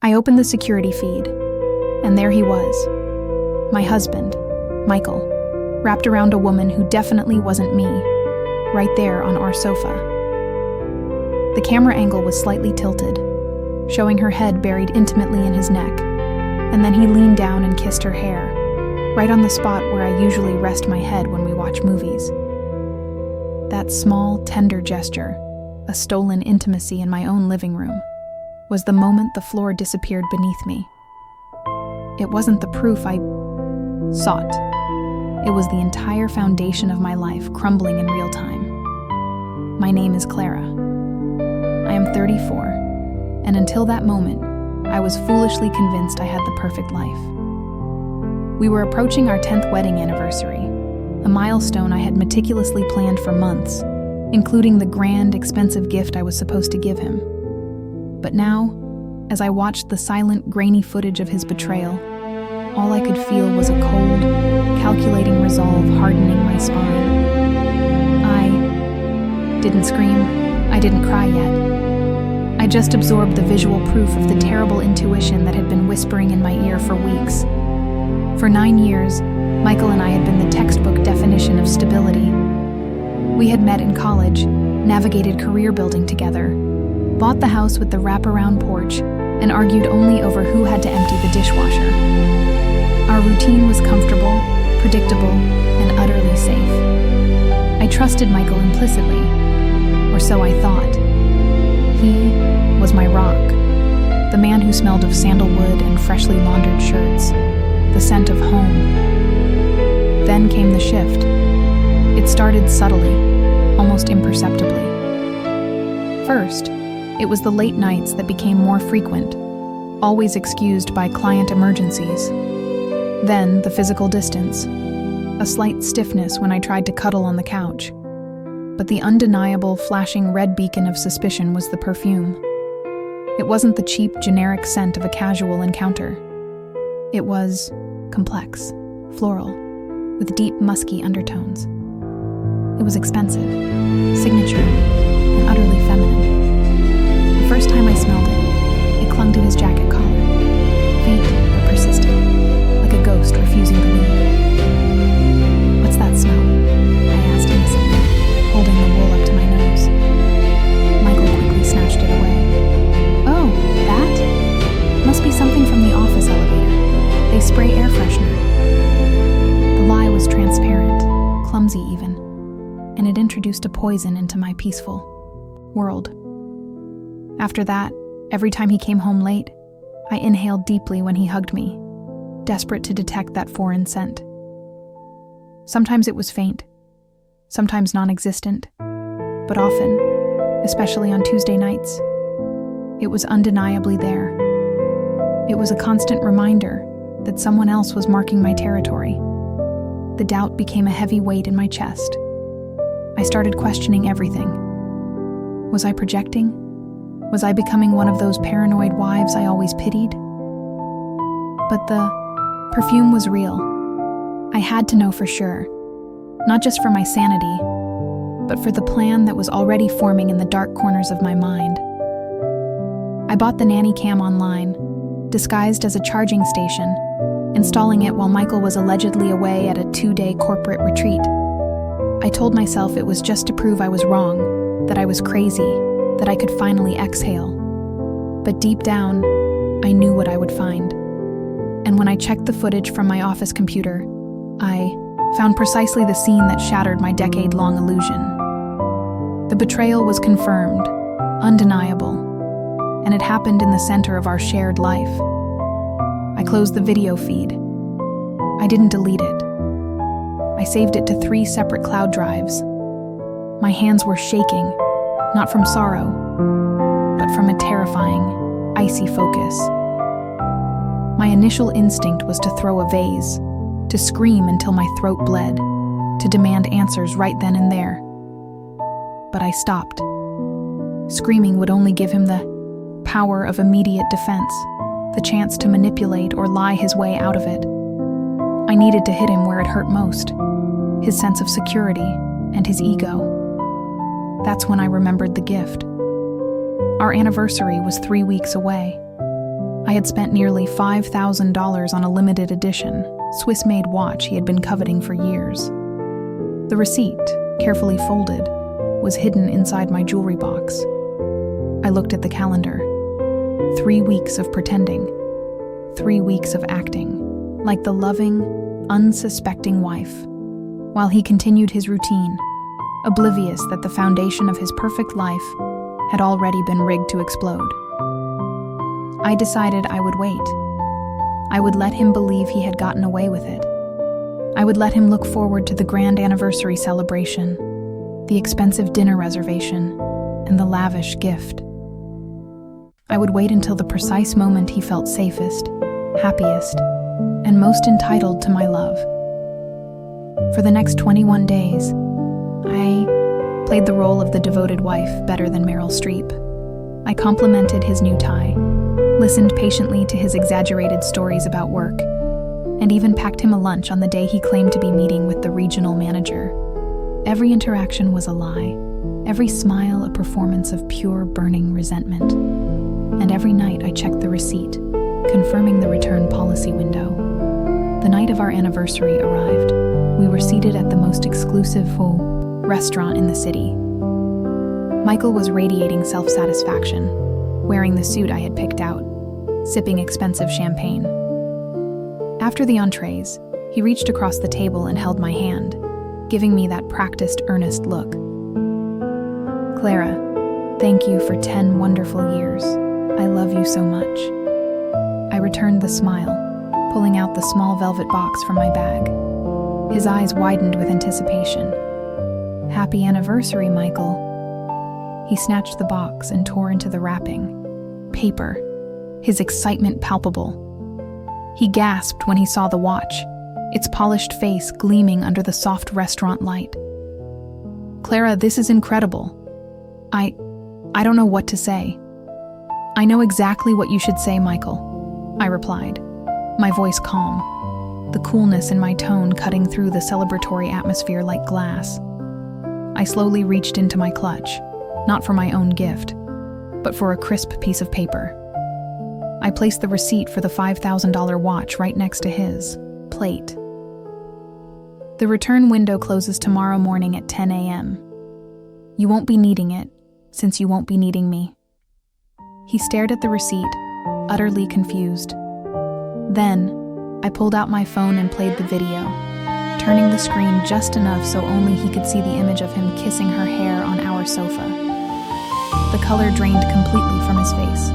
I opened the security feed, and there he was. My husband, Michael, wrapped around a woman who definitely wasn't me, right there on our sofa. The camera angle was slightly tilted, showing her head buried intimately in his neck, and then he leaned down and kissed her hair, right on the spot where I usually rest my head when we watch movies. That small, tender gesture, a stolen intimacy in my own living room, was the moment the floor disappeared beneath me. It wasn't the proof I sought. It was the entire foundation of my life crumbling in real time. My name is Clara. I am 34, and until that moment, I was foolishly convinced I had the perfect life. We were approaching our 10th wedding anniversary, a milestone I had meticulously planned for months, including the grand, expensive gift I was supposed to give him. But now, as I watched the silent, grainy footage of his betrayal, all I could feel was a cold, calculating resolve hardening my spine. I didn't scream. I didn't cry yet. I just absorbed the visual proof of the terrible intuition that had been whispering in my ear for weeks. For 9 years, Michael and I had been the textbook definition of stability. We had met in college, navigated career building together, bought the house with the wraparound porch, and argued only over who had to empty the dishwasher. Our routine was comfortable, predictable, and utterly safe. I trusted Michael implicitly, or so I thought. He was my rock, the man who smelled of sandalwood and freshly laundered shirts, the scent of home. Then came the shift. It started subtly, almost imperceptibly. First, it was the late nights that became more frequent, always excused by client emergencies. Then the physical distance, a slight stiffness when I tried to cuddle on the couch. But the undeniable, flashing red beacon of suspicion was the perfume. It wasn't the cheap, generic scent of a casual encounter. It was complex, floral, with deep, musky undertones. It was expensive, signature, and utterly feminine. The first time I smelled it, it clung to his jacket collar, faint but persistent, like a ghost refusing to leave. "What's that smell?" I asked innocently, holding the wool up to my nose. Michael quickly snatched it away. "Oh, that? Must be something from the office elevator. They spray air freshener." The lie was transparent, clumsy even, and it introduced a poison into my peaceful world. After that, every time he came home late, I inhaled deeply when he hugged me, desperate to detect that foreign scent. Sometimes it was faint, sometimes non-existent, but often, especially on Tuesday nights, it was undeniably there. It was a constant reminder that someone else was marking my territory. The doubt became a heavy weight in my chest. I started questioning everything. Was I projecting? Was I becoming one of those paranoid wives I always pitied? But the perfume was real. I had to know for sure, not just for my sanity, but for the plan that was already forming in the dark corners of my mind. I bought the nanny cam online, disguised as a charging station, installing it while Michael was allegedly away at a 2-day corporate retreat. I told myself it was just to prove I was wrong, that I was crazy, that I could finally exhale. But deep down, I knew what I would find. And when I checked the footage from my office computer, I found precisely the scene that shattered my decade-long illusion. The betrayal was confirmed, undeniable, and it happened in the center of our shared life. I closed the video feed. I didn't delete it. I saved it to 3 separate cloud drives. My hands were shaking, not from sorrow, but from a terrifying, icy focus. My initial instinct was to throw a vase, to scream until my throat bled, to demand answers right then and there. But I stopped. Screaming would only give him the power of immediate defense, the chance to manipulate or lie his way out of it. I needed to hit him where it hurt most, his sense of security and his ego. That's when I remembered the gift. Our anniversary was 3 weeks away. I had spent nearly $5,000 on a limited edition, Swiss-made watch he had been coveting for years. The receipt, carefully folded, was hidden inside my jewelry box. I looked at the calendar. 3 weeks of pretending. 3 weeks of acting, like the loving, unsuspecting wife, while he continued his routine, oblivious that the foundation of his perfect life had already been rigged to explode. I decided I would wait. I would let him believe he had gotten away with it. I would let him look forward to the grand anniversary celebration, the expensive dinner reservation, and the lavish gift. I would wait until the precise moment he felt safest, happiest, and most entitled to my love. For the next 21 days, I played the role of the devoted wife better than Meryl Streep. I complimented his new tie, listened patiently to his exaggerated stories about work, and even packed him a lunch on the day he claimed to be meeting with the regional manager. Every interaction was a lie, every smile a performance of pure, burning resentment. And every night I checked the receipt, confirming the return policy window. The night of our anniversary arrived. We were seated at the most exclusive restaurant in the city. Michael was radiating self-satisfaction, wearing the suit I had picked out, sipping expensive champagne. After the entrees, he reached across the table and held my hand, giving me that practiced, earnest look. "Clara, thank you for 10 wonderful years. I love you so much." I returned the smile, pulling out the small velvet box from my bag. His eyes widened with anticipation. "Happy anniversary, Michael." He snatched the box and tore into the wrapping. Paper, his excitement palpable. He gasped when he saw the watch, its polished face gleaming under the soft restaurant light. "Clara, this is incredible. I don't know what to say." "I know exactly what you should say, Michael," I replied, my voice calm, the coolness in my tone cutting through the celebratory atmosphere like glass. I slowly reached into my clutch, not for my own gift, but for a crisp piece of paper. I placed the receipt for the $5,000 watch right next to his plate. "The return window closes tomorrow morning at 10 a.m. You won't be needing it, since you won't be needing me." He stared at the receipt, utterly confused. Then, I pulled out my phone and played the video, turning the screen just enough so only he could see the image of him kissing her hair on our sofa. The color drained completely from his face.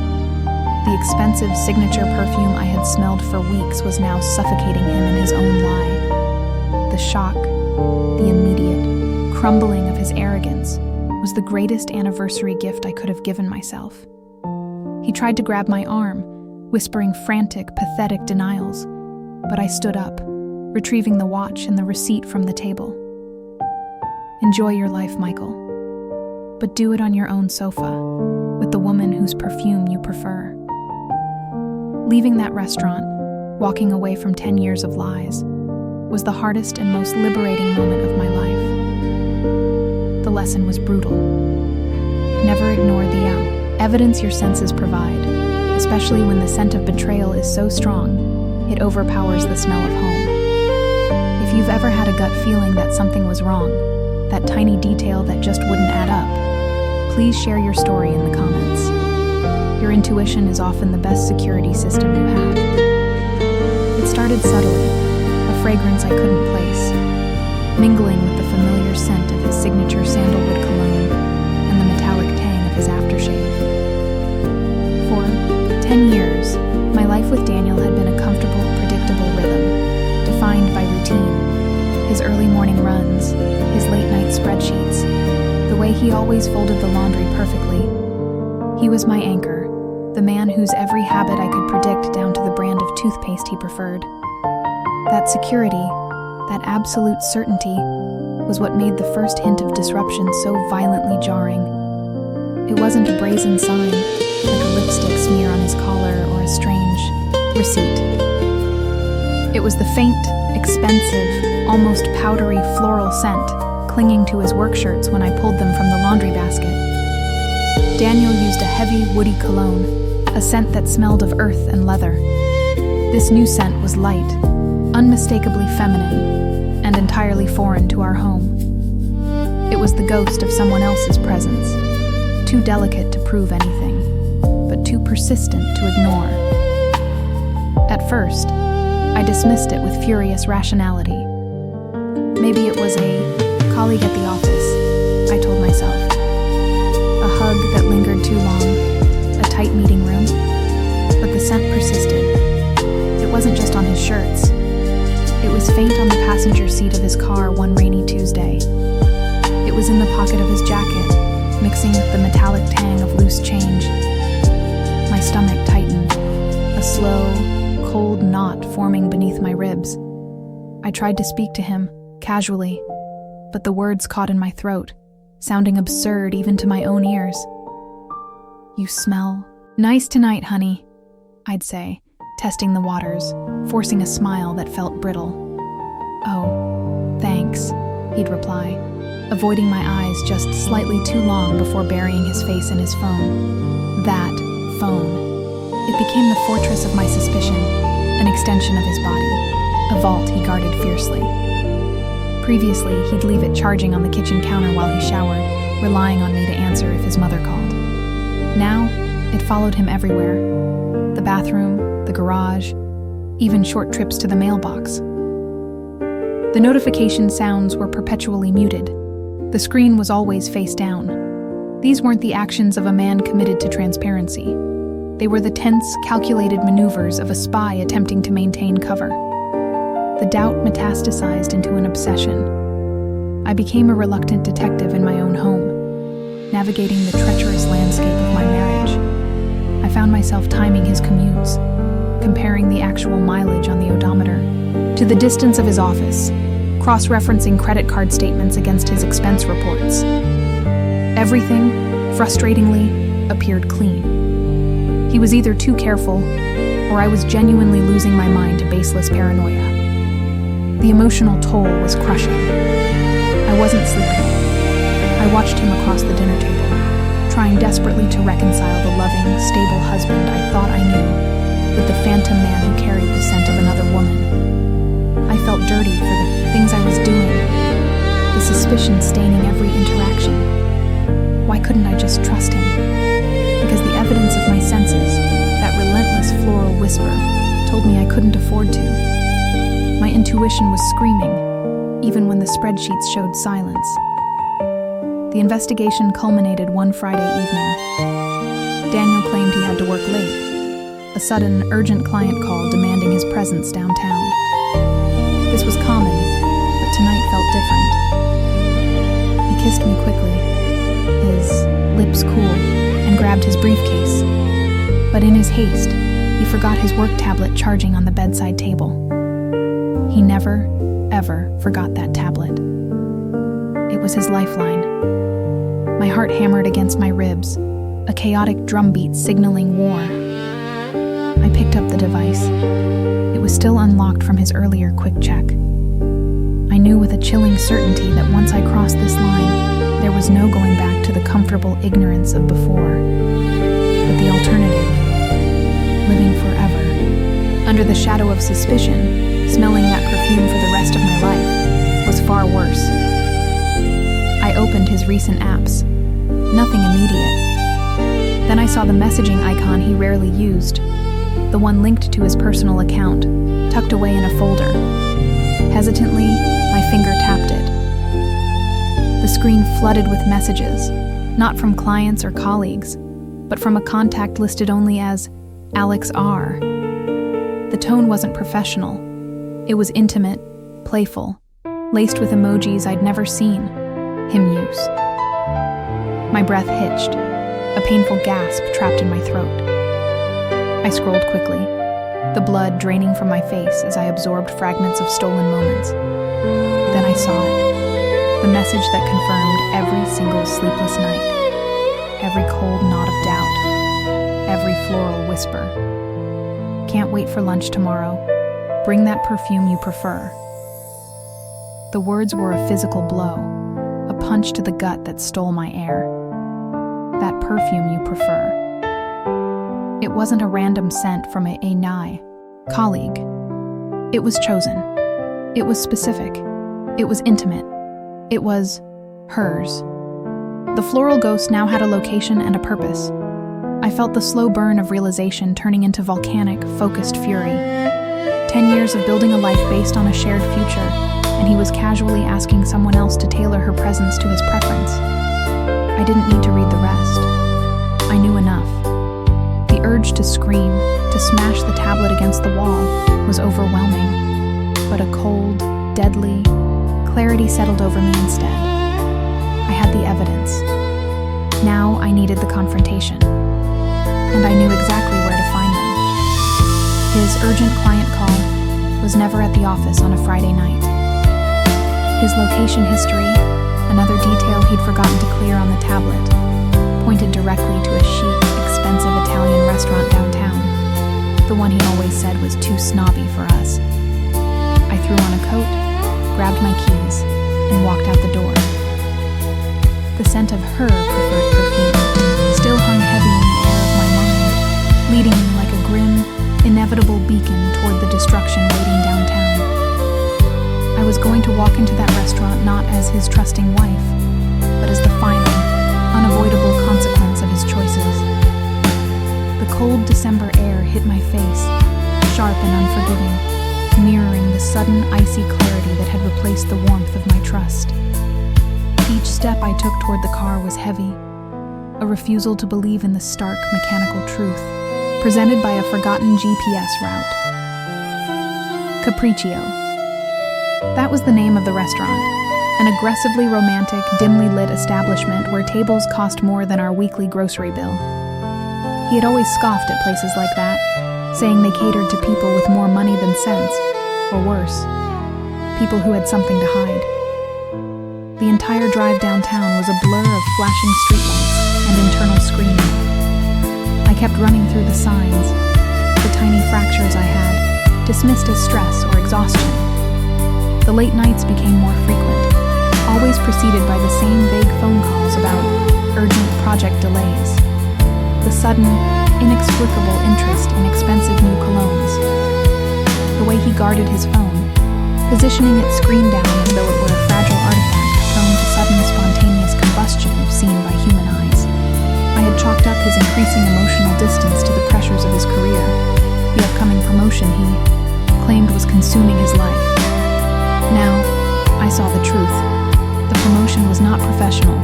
The expensive signature perfume I had smelled for weeks was now suffocating him in his own lie. The shock, the immediate crumbling of his arrogance, was the greatest anniversary gift I could have given myself. He tried to grab my arm, whispering frantic, pathetic denials, but I stood up, retrieving the watch and the receipt from the table. "Enjoy your life, Michael, but do it on your own sofa, with the woman whose perfume you prefer." Leaving that restaurant, walking away from 10 years of lies, was the hardest and most liberating moment of my life. The lesson was brutal. Never ignore the evidence your senses provide, especially when the scent of betrayal is so strong, it overpowers the smell of home. If you've ever had a gut feeling that something was wrong, that tiny detail that just wouldn't add up, please share your story in the comments. Your intuition is often the best security system you have. It started subtly, a fragrance I couldn't place, mingling with the familiar scent of his signature sandalwood cologne and the metallic tang of his aftershave. For 10 years, my life with Daniel had been a comfortable, predictable rhythm, defined by routine, his early morning runs, his late-night spreadsheets, the way he always folded the laundry perfectly. He was my anchor, the man whose every habit I could predict down to the brand of toothpaste he preferred. That security, that absolute certainty, was what made the first hint of disruption so violently jarring. It wasn't a brazen sign, like a lipstick smear on his collar or a strange receipt. It was the faint, expensive, almost powdery floral scent clinging to his work shirts when I pulled them from the laundry basket. Daniel used a heavy, woody cologne, a scent that smelled of earth and leather. This new scent was light, unmistakably feminine, and entirely foreign to our home. It was the ghost of someone else's presence, too delicate to prove anything, but too persistent to ignore. At first, I dismissed it with furious rationality. Maybe it was a colleague at the office, I told myself. A hug that lingered too long, a tight meeting room, but the scent persisted. It wasn't just on his shirts. It was faint on the passenger seat of his car one rainy Tuesday. It was in the pocket of his jacket, mixing with the metallic tang of loose change. My stomach tightened, a slow, cold knot forming beneath my ribs. I tried to speak to him, casually, but the words caught in my throat, sounding absurd even to my own ears. "You smell nice tonight, honey," I'd say, testing the waters, forcing a smile that felt brittle. "Oh, thanks," he'd reply, avoiding my eyes just slightly too long before burying his face in his phone. That phone. It became the fortress of my suspicion, an extension of his body, a vault he guarded fiercely. Previously, he'd leave it charging on the kitchen counter while he showered, relying on me to answer if his mother called. Now, it followed him everywhere. The bathroom, the garage, even short trips to the mailbox. The notification sounds were perpetually muted. The screen was always face down. These weren't the actions of a man committed to transparency. They were the tense, calculated maneuvers of a spy attempting to maintain cover. The doubt metastasized into an obsession. I became a reluctant detective in my own home, navigating the treacherous landscape of my marriage. I found myself timing his commutes, comparing the actual mileage on the odometer to the distance of his office, cross-referencing credit card statements against his expense reports. Everything, frustratingly, appeared clean. He was either too careful, or I was genuinely losing my mind to baseless paranoia. The emotional toll was crushing. I wasn't sleeping. I watched him across the dinner table, trying desperately to reconcile the loving, stable husband I thought I knew with the phantom man who carried the scent of another woman. I felt dirty for the things I was doing, the suspicion staining every interaction. Why couldn't I just trust him? Because the evidence of my senses, that relentless floral whisper, told me I couldn't afford to. My intuition was screaming, even when the spreadsheets showed silence. The investigation culminated one Friday evening. Daniel claimed he had to work late. A sudden, urgent client call demanding his presence downtown. This was common, but tonight felt different. He kissed me quickly, his lips cool, and grabbed his briefcase. But in his haste, he forgot his work tablet charging on the bedside table. He never, ever forgot that tablet. It was his lifeline. My heart hammered against my ribs, a chaotic drumbeat signaling war. I picked up the device. It was still unlocked from his earlier quick check. I knew with a chilling certainty that once I crossed this line, there was no going back to the comfortable ignorance of before. But the alternative, living forever, under the shadow of suspicion, smelling that perfume for the rest of my life, was far worse. I opened his recent apps. Nothing immediate. Then I saw the messaging icon he rarely used, the one linked to his personal account, tucked away in a folder. Hesitantly, my finger tapped it. The screen flooded with messages, not from clients or colleagues, but from a contact listed only as Alex R. The tone wasn't professional. It was intimate, playful, laced with emojis I'd never seen him use. My breath hitched, a painful gasp trapped in my throat. I scrolled quickly, the blood draining from my face as I absorbed fragments of stolen moments. Then I saw it, the message that confirmed every single sleepless night, every cold knot of doubt, every floral whisper. Can't wait for lunch tomorrow. Bring that perfume you prefer. The words were a physical blow, a punch to the gut that stole my air. That perfume you prefer. It it wasn't a random scent from a nigh colleague. It was chosen. It was specific. It was intimate. It was hers. The floral ghost now had a location and a purpose. I felt the slow burn of realization turning into volcanic, focused fury. 10 years of building a life based on a shared future, and he was casually asking someone else to tailor her presence to his preference. I didn't need to read the rest. I knew enough. The urge to scream, to smash the tablet against the wall, was overwhelming. But a cold, deadly clarity settled over me instead. I had the evidence. Now I needed the confrontation. And I knew exactly where to find them. His urgent client call was never at the office on a Friday night. His location history, another detail he'd forgotten to clear on the tablet, pointed directly to a chic, expensive Italian restaurant downtown, the one he always said was too snobby for us. I threw on a coat, grabbed my keys, and walked out the door. The scent of her preferred perfume still hung heavy in the air of my mind, leading me like a grim, inevitable beacon toward the destruction waiting downtown. I was going to walk into that restaurant not as his trusting wife, but as the final, unavoidable consequence of his choices. The cold December air hit my face, sharp and unforgiving, mirroring the sudden icy clarity that had replaced the warmth of my trust. Each step I took toward the car was heavy, a refusal to believe in the stark mechanical truth, presented by a forgotten GPS route. Capriccio. That was the name of the restaurant, an aggressively romantic, dimly lit establishment where tables cost more than our weekly grocery bill. He had always scoffed at places like that, saying they catered to people with more money than sense, or worse, people who had something to hide. The entire drive downtown was a blur of flashing streetlights and internal screaming. I kept running through the signs, the tiny fractures I had, dismissed as stress or exhaustion. The late nights became more frequent, always preceded by the same vague phone calls about urgent project delays. The sudden, inexplicable interest in expensive new colognes. The way he guarded his phone, positioning it screen down as though it were a fragile artifact prone to sudden spontaneous combustion if seen by human eyes. I had chalked up his increasing emotional distance to the pressures of his career, the upcoming promotion he claimed was consuming his life. Now, I saw the truth. The promotion was not professional,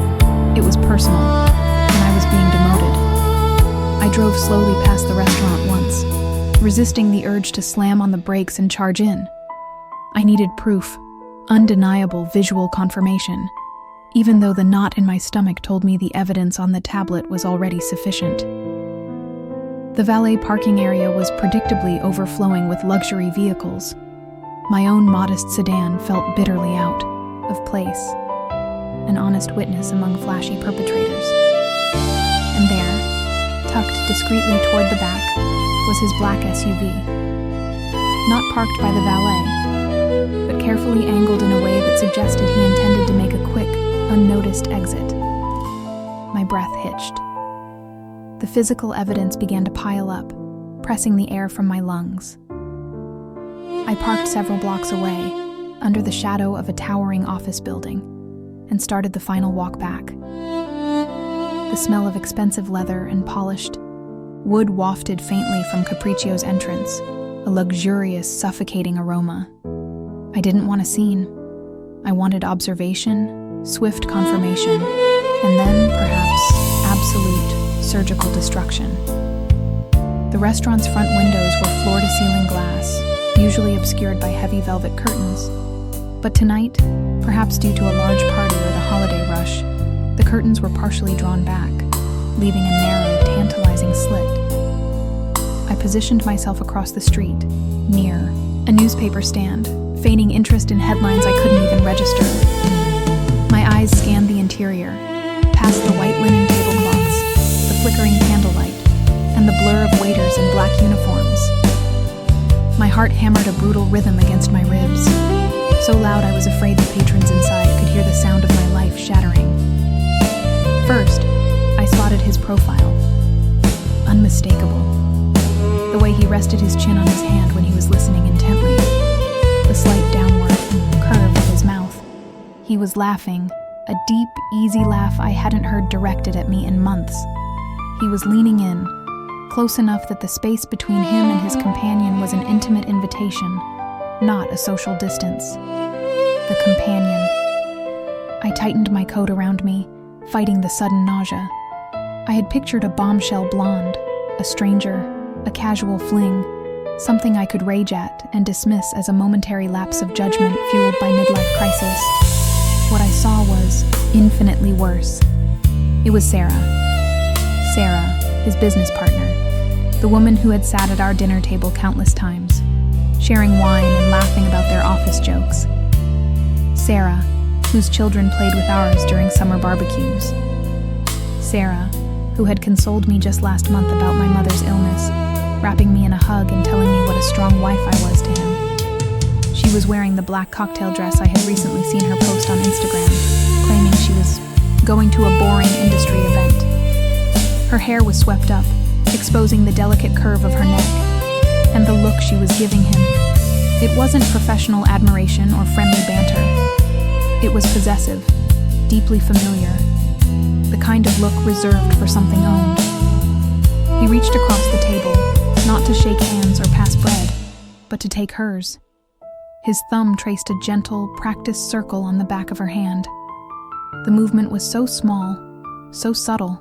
it was personal, and I was being demoted. I drove slowly past the restaurant once, resisting the urge to slam on the brakes and charge in. I needed proof, undeniable visual confirmation, even though the knot in my stomach told me the evidence on the tablet was already sufficient. The valet parking area was predictably overflowing with luxury vehicles. My own modest sedan felt bitterly out of place, an honest witness among flashy perpetrators. And there, tucked discreetly toward the back, was his black SUV. Not parked by the valet, but carefully angled in a way that suggested he intended to make a quick, unnoticed exit. My breath hitched. The physical evidence began to pile up, pressing the air from my lungs. I parked several blocks away, under the shadow of a towering office building, and started the final walk back. The smell of expensive leather and polished wood wafted faintly from Capriccio's entrance, a luxurious, suffocating aroma. I didn't want a scene. I wanted observation, swift confirmation, and then, perhaps, absolute, surgical destruction. The restaurant's front windows were floor-to-ceiling glass, usually obscured by heavy velvet curtains. But tonight, perhaps due to a large party or the holiday rush, the curtains were partially drawn back, leaving a narrow, tantalizing slit. I positioned myself across the street, near a newspaper stand, feigning interest in headlines I couldn't even register. My eyes scanned the interior, past the white linen tablecloths, the flickering candlelight, and the blur of waiters in black uniforms. My heart hammered a brutal rhythm against my ribs, so loud I was afraid the patrons inside could hear the sound of my life shattering. First, I spotted his profile. Unmistakable. the way he rested his chin on his hand when he was listening intently, the slight downward curve of his mouth. He was laughing, a deep, easy laugh I hadn't heard directed at me in months. He was leaning in, close enough that the space between him and his companion was an intimate invitation, not a social distance. The companion. I tightened my coat around me, fighting the sudden nausea. I had pictured a bombshell blonde, a stranger, a casual fling, something I could rage at and dismiss as a momentary lapse of judgment fueled by midlife crisis. What I saw was infinitely worse. It was Sarah, his business partner, the woman who had sat at our dinner table countless times, sharing wine and laughing about their office jokes. Sarah, whose children played with ours during summer barbecues. Sarah, who had consoled me just last month about my mother's illness, wrapping me in a hug and telling me what a strong wife I was to him. She was wearing the black cocktail dress I had recently seen her post on Instagram, claiming she was going to a boring industry event. Her hair was swept up, exposing the delicate curve of her neck, and the look she was giving him. It wasn't professional admiration or friendly banter. It was possessive, deeply familiar, the kind of look reserved for something owned. He reached across the table, not to shake hands or pass bread, but to take hers. His thumb traced a gentle, practiced circle on the back of her hand. The movement was so small, so subtle,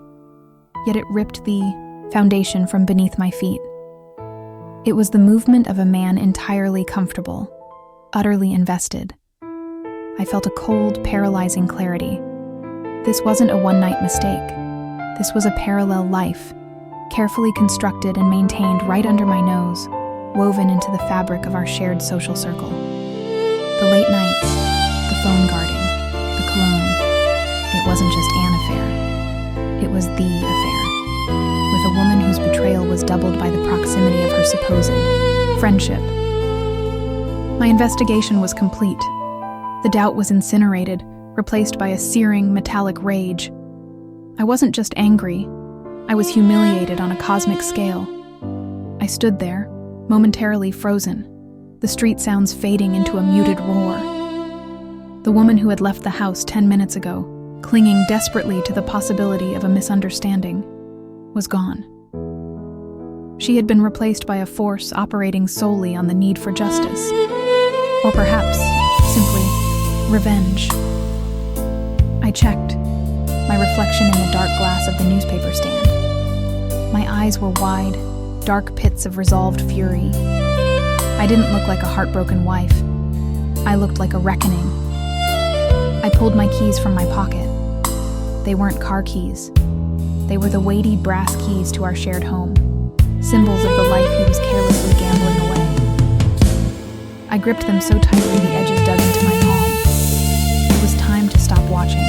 yet it ripped the foundation from beneath my feet. It was the movement of a man entirely comfortable, utterly invested. I felt a cold, paralyzing clarity. This wasn't a one-night mistake. This was a parallel life, carefully constructed and maintained right under my nose, woven into the fabric of our shared social circle. The late nights, the phone guarding, the cologne. It wasn't just an affair. It was the affair, with a woman whose betrayal was doubled by the proximity of her supposed friendship. My investigation was complete. The doubt was incinerated, replaced by a searing, metallic rage. I wasn't just angry. I was humiliated on a cosmic scale. I stood there, momentarily frozen, the street sounds fading into a muted roar. The woman who had left the house 10 minutes ago, clinging desperately to the possibility of a misunderstanding, was gone. She had been replaced by a force operating solely on the need for justice, or perhaps simply revenge. I checked, my reflection in the dark glass of the newspaper stand. My eyes were wide, dark pits of resolved fury. I didn't look like a heartbroken wife. I looked like a reckoning. I pulled my keys from my pocket. They weren't car keys. They were the weighty brass keys to our shared home, symbols of the life he was carelessly gambling away. I gripped them so tightly the edges dug into my palm. It was time to stop watching.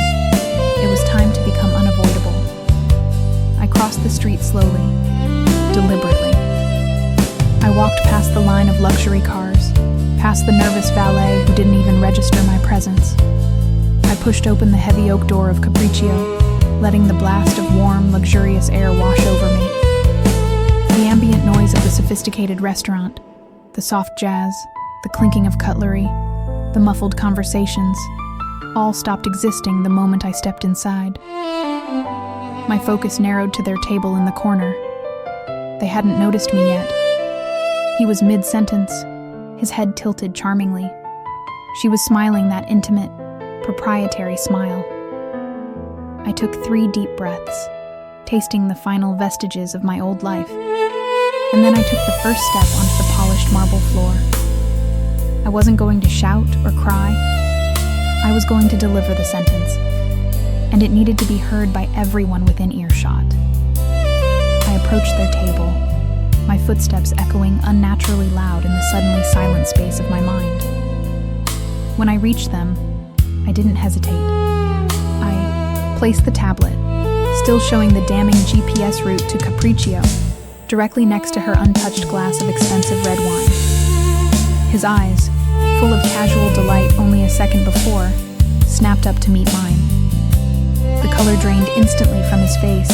It was time to become unavoidable. I crossed the street slowly, deliberately. I walked past the line of luxury cars, past the nervous valet who didn't even register my presence. I pushed open the heavy oak door of Capriccio, letting the blast of warm, luxurious air wash over me. The ambient noise of the sophisticated restaurant, the soft jazz, the clinking of cutlery, the muffled conversations, all stopped existing the moment I stepped inside. My focus narrowed to their table in the corner. They hadn't noticed me yet. He was mid-sentence, his head tilted charmingly. She was smiling that intimate, proprietary smile. I took 3 deep breaths, tasting the final vestiges of my old life, and then I took the first step onto the polished marble floor. I wasn't going to shout or cry. I was going to deliver the sentence, and it needed to be heard by everyone within earshot. I approached their table, my footsteps echoing unnaturally loud in the suddenly silent space of my mind. When I reached them, I didn't hesitate. I placed the tablet, still showing the damning GPS route to Capriccio, directly next to her untouched glass of expensive red wine. His eyes, full of casual delight only a second before, snapped up to meet mine. The color drained instantly from his face,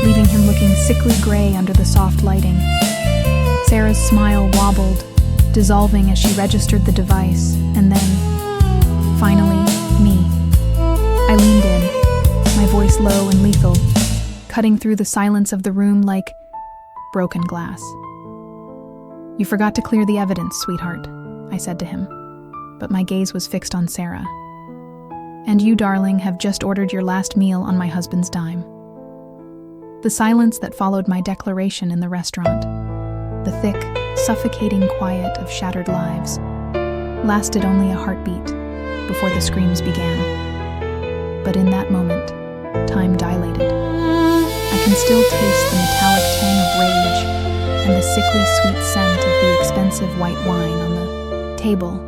leaving him looking sickly gray under the soft lighting. Sarah's smile wobbled, dissolving as she registered the device, and then, finally, me. I leaned in, my voice low and lethal, cutting through the silence of the room like broken glass. "You forgot to clear the evidence, sweetheart," I said to him, but my gaze was fixed on Sarah. "And you, darling, have just ordered your last meal on my husband's dime." The silence that followed my declaration in the restaurant, the thick, suffocating quiet of shattered lives, lasted only a heartbeat before the screams began. But in that moment, time dilated. I can still taste the metallic tang of rage and the sickly sweet scent of the expensive white wine on the table.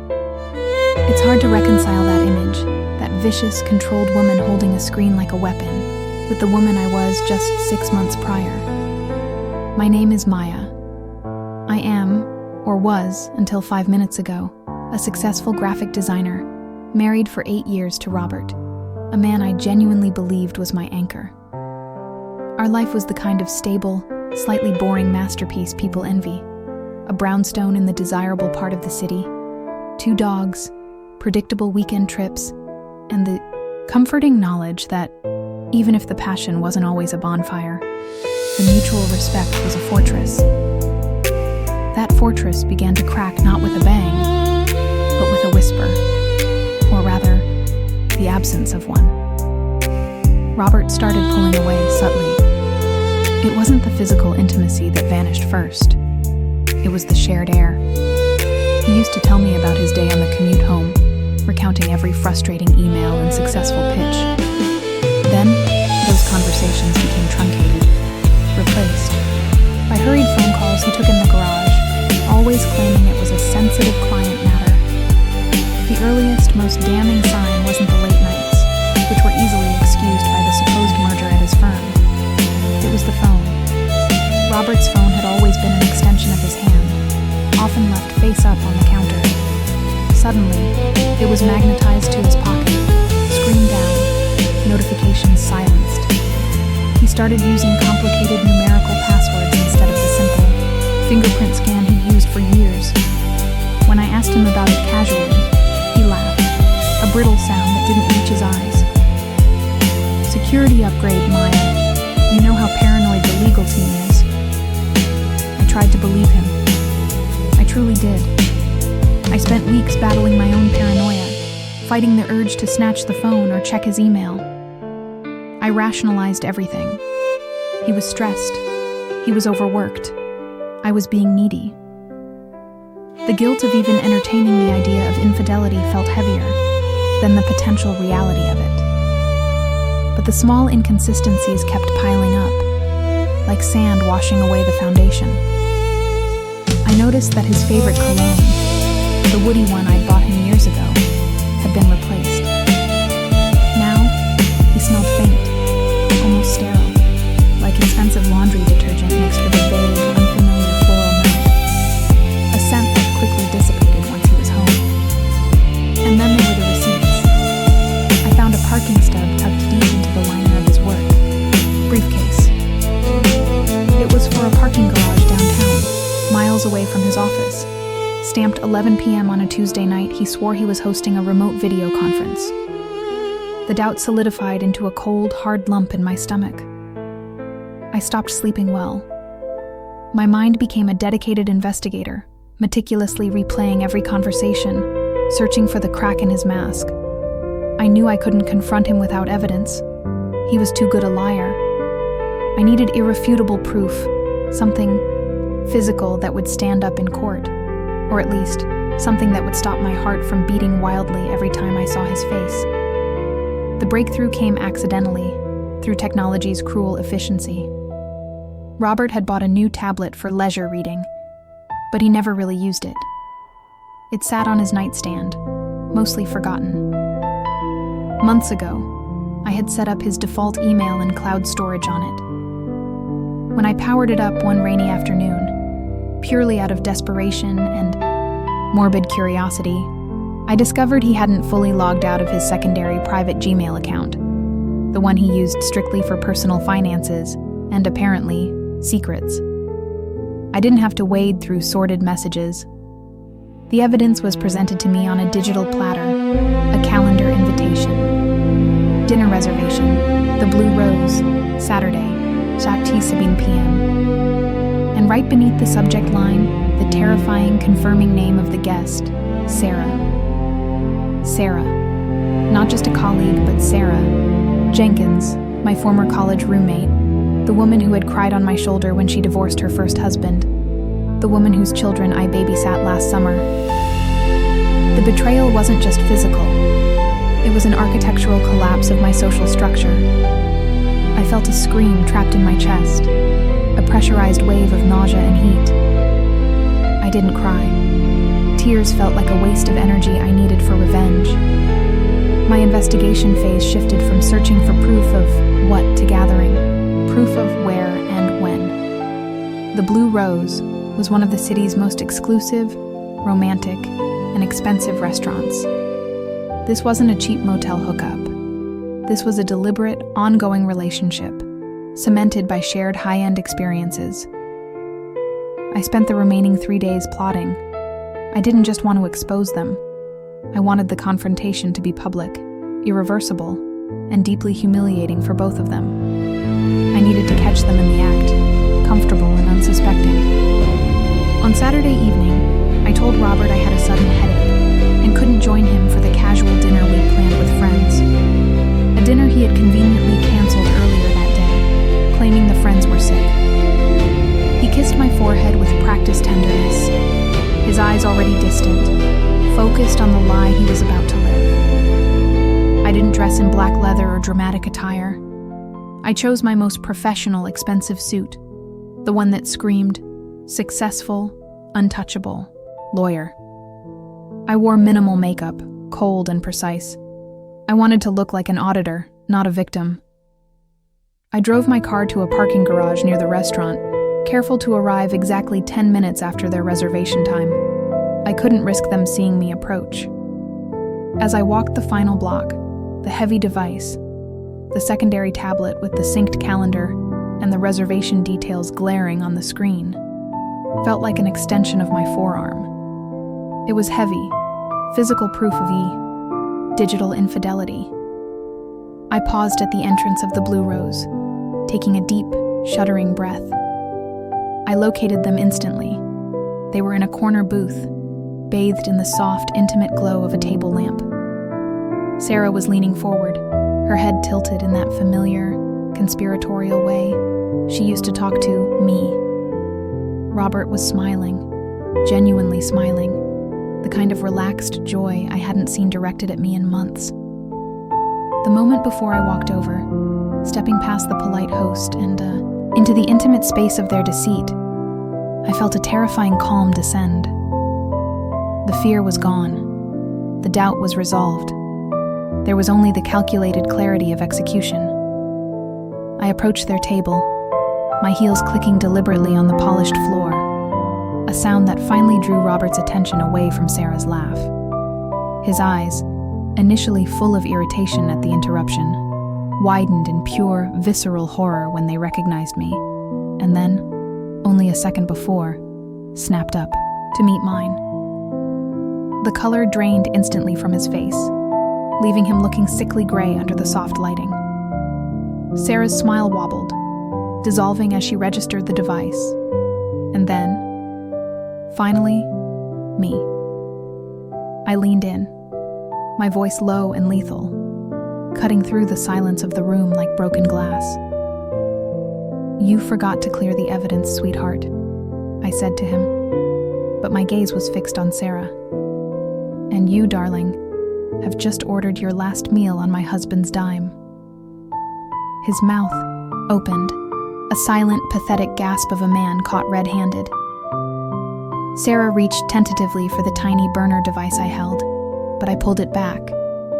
It's hard to reconcile that image, that vicious, controlled woman holding a screen like a weapon, with the woman I was just 6 months prior. My name is Maya. I am, or was until 5 minutes ago, a successful graphic designer, married for 8 years to Robert, a man I genuinely believed was my anchor. Our life was the kind of stable, slightly boring masterpiece people envy. A brownstone in the desirable part of the city, 2 dogs, predictable weekend trips, and the comforting knowledge that, even if the passion wasn't always a bonfire, the mutual respect was a fortress. That fortress began to crack not with a bang, but with a whisper, or rather, the absence of one. Robert started pulling away subtly. It wasn't the physical intimacy that vanished first. It was the shared air. He used to tell me about his day on the commute home, recounting every frustrating email and successful pitch. Then, those conversations became truncated, replaced by hurried phone calls he took in the garage, always claiming it was a sensitive client matter. The earliest, most damning sign wasn't the late nights, which were easily excused by the supposed merger at his firm. It was the phone. Robert's phone had always been an extension of his hand, often left face up on the counter. Suddenly, it was magnetized to his pocket, screen down, notifications silenced. He started using complicated numerical passwords instead of the simple fingerprint scan he'd used for years. When I asked him about it casually, he laughed, a brittle sound that didn't reach his eyes. "Security upgrade, Maya. You know how paranoid the legal team is." I tried to believe him. I truly did. I spent weeks battling my own paranoia, fighting the urge to snatch the phone or check his email. I rationalized everything. He was stressed. He was overworked. I was being needy. The guilt of even entertaining the idea of infidelity felt heavier than the potential reality of it. But the small inconsistencies kept piling up, like sand washing away the foundation. I noticed that his favorite cologne, the woody one I'd bought him years ago, had been replaced. Now, he smelled faint, almost sterile, like expensive laundry detergent mixed with a vague, unfamiliar floral note. A scent that quickly dissipated once he was home. And then there were the receipts. I found a parking stub tucked deep into the liner of his work briefcase. It was for a parking garage downtown, miles away from his office. Stamped 11 p.m. on a Tuesday night, he swore he was hosting a remote video conference. The doubt solidified into a cold, hard lump in my stomach. I stopped sleeping well. My mind became a dedicated investigator, meticulously replaying every conversation, searching for the crack in his mask. I knew I couldn't confront him without evidence. He was too good a liar. I needed irrefutable proof, something physical that would stand up in court, or at least something that would stop my heart from beating wildly every time I saw his face. The breakthrough came accidentally, through technology's cruel efficiency. Robert had bought a new tablet for leisure reading, but he never really used it. It sat on his nightstand, mostly forgotten. Months ago, I had set up his default email and cloud storage on it. When I powered it up one rainy afternoon, purely out of desperation and morbid curiosity, I discovered he hadn't fully logged out of his secondary private Gmail account, the one he used strictly for personal finances and, apparently, secrets. I didn't have to wade through sordid messages. The evidence was presented to me on a digital platter, a calendar invitation. Dinner reservation, the Blue Rose, Saturday, 7 p.m. And right beneath the subject line, the terrifying confirming name of the guest, Sarah. Sarah. Not just a colleague, but Sarah Jenkins, my former college roommate, the woman who had cried on my shoulder when she divorced her first husband, the woman whose children I babysat last summer. The betrayal wasn't just physical. It was an architectural collapse of my social structure. I felt a scream trapped in my chest, a pressurized wave of nausea and heat. I didn't cry. Tears felt like a waste of energy I needed for revenge. My investigation phase shifted from searching for proof of what to gathering, proof of where and when. The Blue Rose was one of the city's most exclusive, romantic, and expensive restaurants. This wasn't a cheap motel hookup. This was a deliberate, ongoing relationship, cemented by shared high-end experiences. I spent the remaining 3 days plotting. I didn't just want to expose them. I wanted the confrontation to be public, irreversible, and deeply humiliating for both of them. I needed to catch them in the act, comfortable and unsuspecting. On Saturday evening, I told Robert I had a sudden headache and couldn't join him for the casual dinner we'd planned with friends. A dinner he had conveniently canceled earlier that day, claiming the friends were sick. He kissed my forehead with practiced tenderness, his eyes already distant, focused on the lie he was about to live. I didn't dress in black leather or dramatic attire. I chose my most professional, expensive suit, the one that screamed, successful, untouchable, lawyer. I wore minimal makeup, cold and precise. I wanted to look like an auditor, not a victim. I drove my car to a parking garage near the restaurant, careful to arrive exactly 10 minutes after their reservation time. I couldn't risk them seeing me approach. As I walked the final block, the heavy device, the secondary tablet with the synced calendar and the reservation details glaring on the screen, felt like an extension of my forearm. It was heavy, physical proof of digital infidelity. I paused at the entrance of the Blue Rose, taking a deep, shuddering breath. I located them instantly. They were in a corner booth, bathed in the soft, intimate glow of a table lamp. Sarah was leaning forward, her head tilted in that familiar, conspiratorial way she used to talk to me. Robert was smiling, genuinely smiling, the kind of relaxed joy I hadn't seen directed at me in months. The moment before I walked over, stepping past the polite host and into the intimate space of their deceit, I felt a terrifying calm descend. The fear was gone. The doubt was resolved. There was only the calculated clarity of execution. I approached their table, my heels clicking deliberately on the polished floor, a sound that finally drew Robert's attention away from Sarah's laugh. His eyes, initially full of irritation at the interruption, widened in pure, visceral horror when they recognized me, and then, only a second before, snapped up to meet mine. The color drained instantly from his face, leaving him looking sickly gray under the soft lighting. Sarah's smile wobbled, dissolving as she registered the device. And then, finally, me. I leaned in, my voice low and lethal, cutting through the silence of the room like broken glass. "You forgot to clear the evidence, sweetheart," I said to him, but my gaze was fixed on Sarah. "And you, darling, have just ordered your last meal on my husband's dime." His mouth opened, a silent, pathetic gasp of a man caught red-handed. Sarah reached tentatively for the tiny burner device I held, but I pulled it back,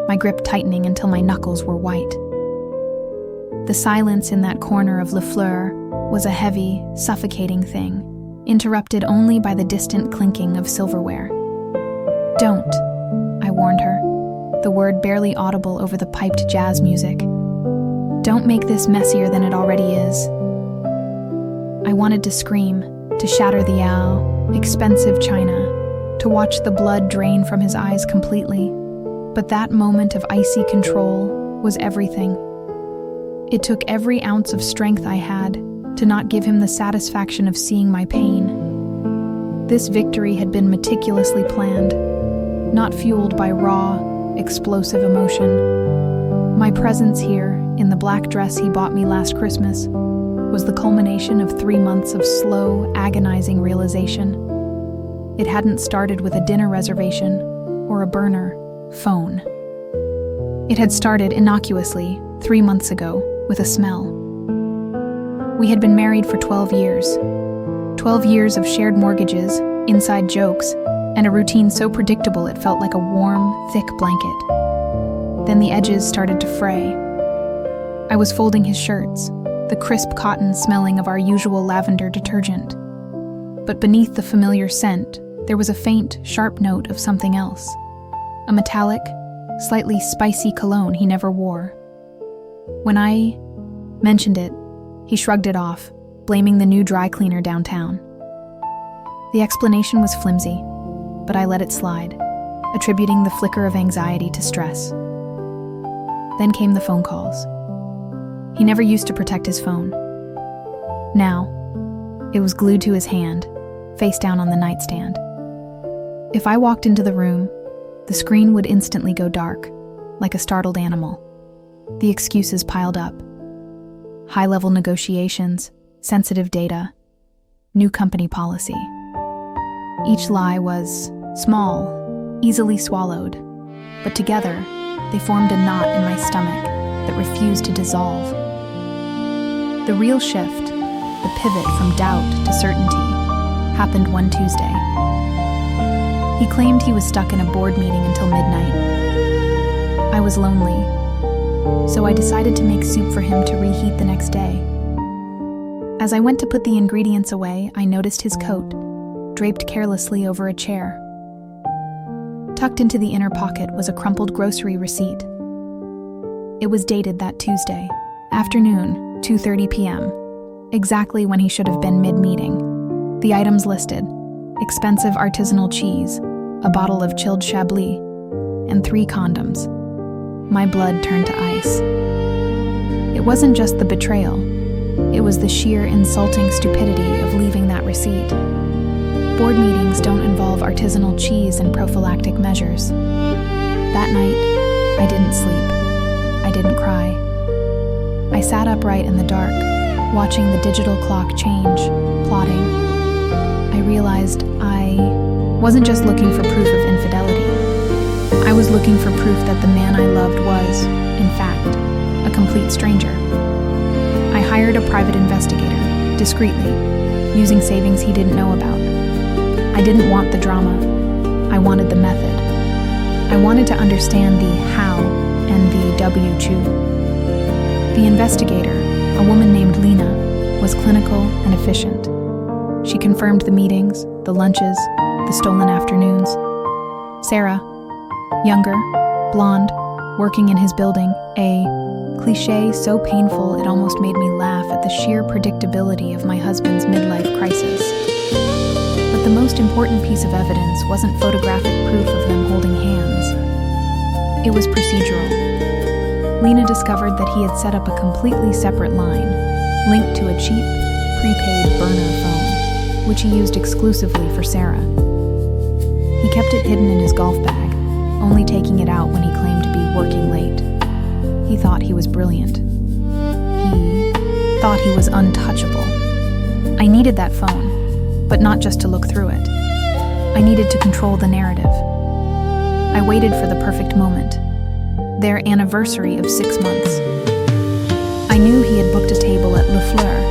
my grip tightening until my knuckles were white. The silence in that corner of Le Fleur was a heavy, suffocating thing, interrupted only by the distant clinking of silverware. "Don't," I warned her, the word barely audible over the piped jazz music. "Don't make this messier than it already is." I wanted to scream, to shatter the expensive china, to watch the blood drain from his eyes completely. But that moment of icy control was everything. It took every ounce of strength I had to not give him the satisfaction of seeing my pain. This victory had been meticulously planned, not fueled by raw, explosive emotion. My presence here, in the black dress he bought me last Christmas, was the culmination of 3 months of slow, agonizing realization. It hadn't started with a dinner reservation or a burner phone. It had started innocuously 3 months ago with a smell. We had been married for 12 years. 12 years of shared mortgages, inside jokes, and a routine so predictable it felt like a warm, thick blanket. Then the edges started to fray. I was folding his shirts, the crisp cotton smelling of our usual lavender detergent. But beneath the familiar scent, there was a faint, sharp note of something else. A metallic, slightly spicy cologne he never wore. When I mentioned it, he shrugged it off, blaming the new dry cleaner downtown. The explanation was flimsy, but I let it slide, attributing the flicker of anxiety to stress. Then came the phone calls. He never used to protect his phone. Now, it was glued to his hand, face down on the nightstand. If I walked into the room, the screen would instantly go dark, like a startled animal. The excuses piled up. High-level negotiations, sensitive data, new company policy. Each lie was small, easily swallowed, but together, they formed a knot in my stomach that refused to dissolve. The real shift, the pivot from doubt to certainty, happened one Tuesday. He claimed he was stuck in a board meeting until midnight. I was lonely, so I decided to make soup for him to reheat the next day. As I went to put the ingredients away, I noticed his coat, draped carelessly over a chair. Tucked into the inner pocket was a crumpled grocery receipt. It was dated that Tuesday, afternoon, 2:30 p.m., exactly when he should have been mid-meeting. The items listed: expensive artisanal cheese, a bottle of chilled Chablis, and 3 condoms. My blood turned to ice. It wasn't just the betrayal. It was the sheer insulting stupidity of leaving that receipt. Board meetings don't involve artisanal cheese and prophylactic measures. That night, I didn't sleep. I didn't cry. I sat upright in the dark, watching the digital clock change, plotting. I realized I wasn't just looking for proof of infidelity. I was looking for proof that the man I loved was, in fact, a complete stranger. I hired a private investigator, discreetly, using savings he didn't know about. I didn't want the drama. I wanted the method. I wanted to understand the how and the W-chew. The investigator, a woman named Lena, was clinical and efficient. She confirmed the meetings, the lunches, the stolen afternoons. Sarah, younger, blonde, working in his building, a cliché so painful it almost made me laugh at the sheer predictability of my husband's midlife crisis. But the most important piece of evidence wasn't photographic proof of them holding hands. It was procedural. Lena discovered that he had set up a completely separate line, linked to a cheap, prepaid burner phone, which he used exclusively for Sarah. He kept it hidden in his golf bag, only taking it out when he claimed to be working late. He thought he was brilliant. He thought he was untouchable. I needed that phone, but not just to look through it. I needed to control the narrative. I waited for the perfect moment, their anniversary of 6 months. I knew he had booked a table at Le Fleur,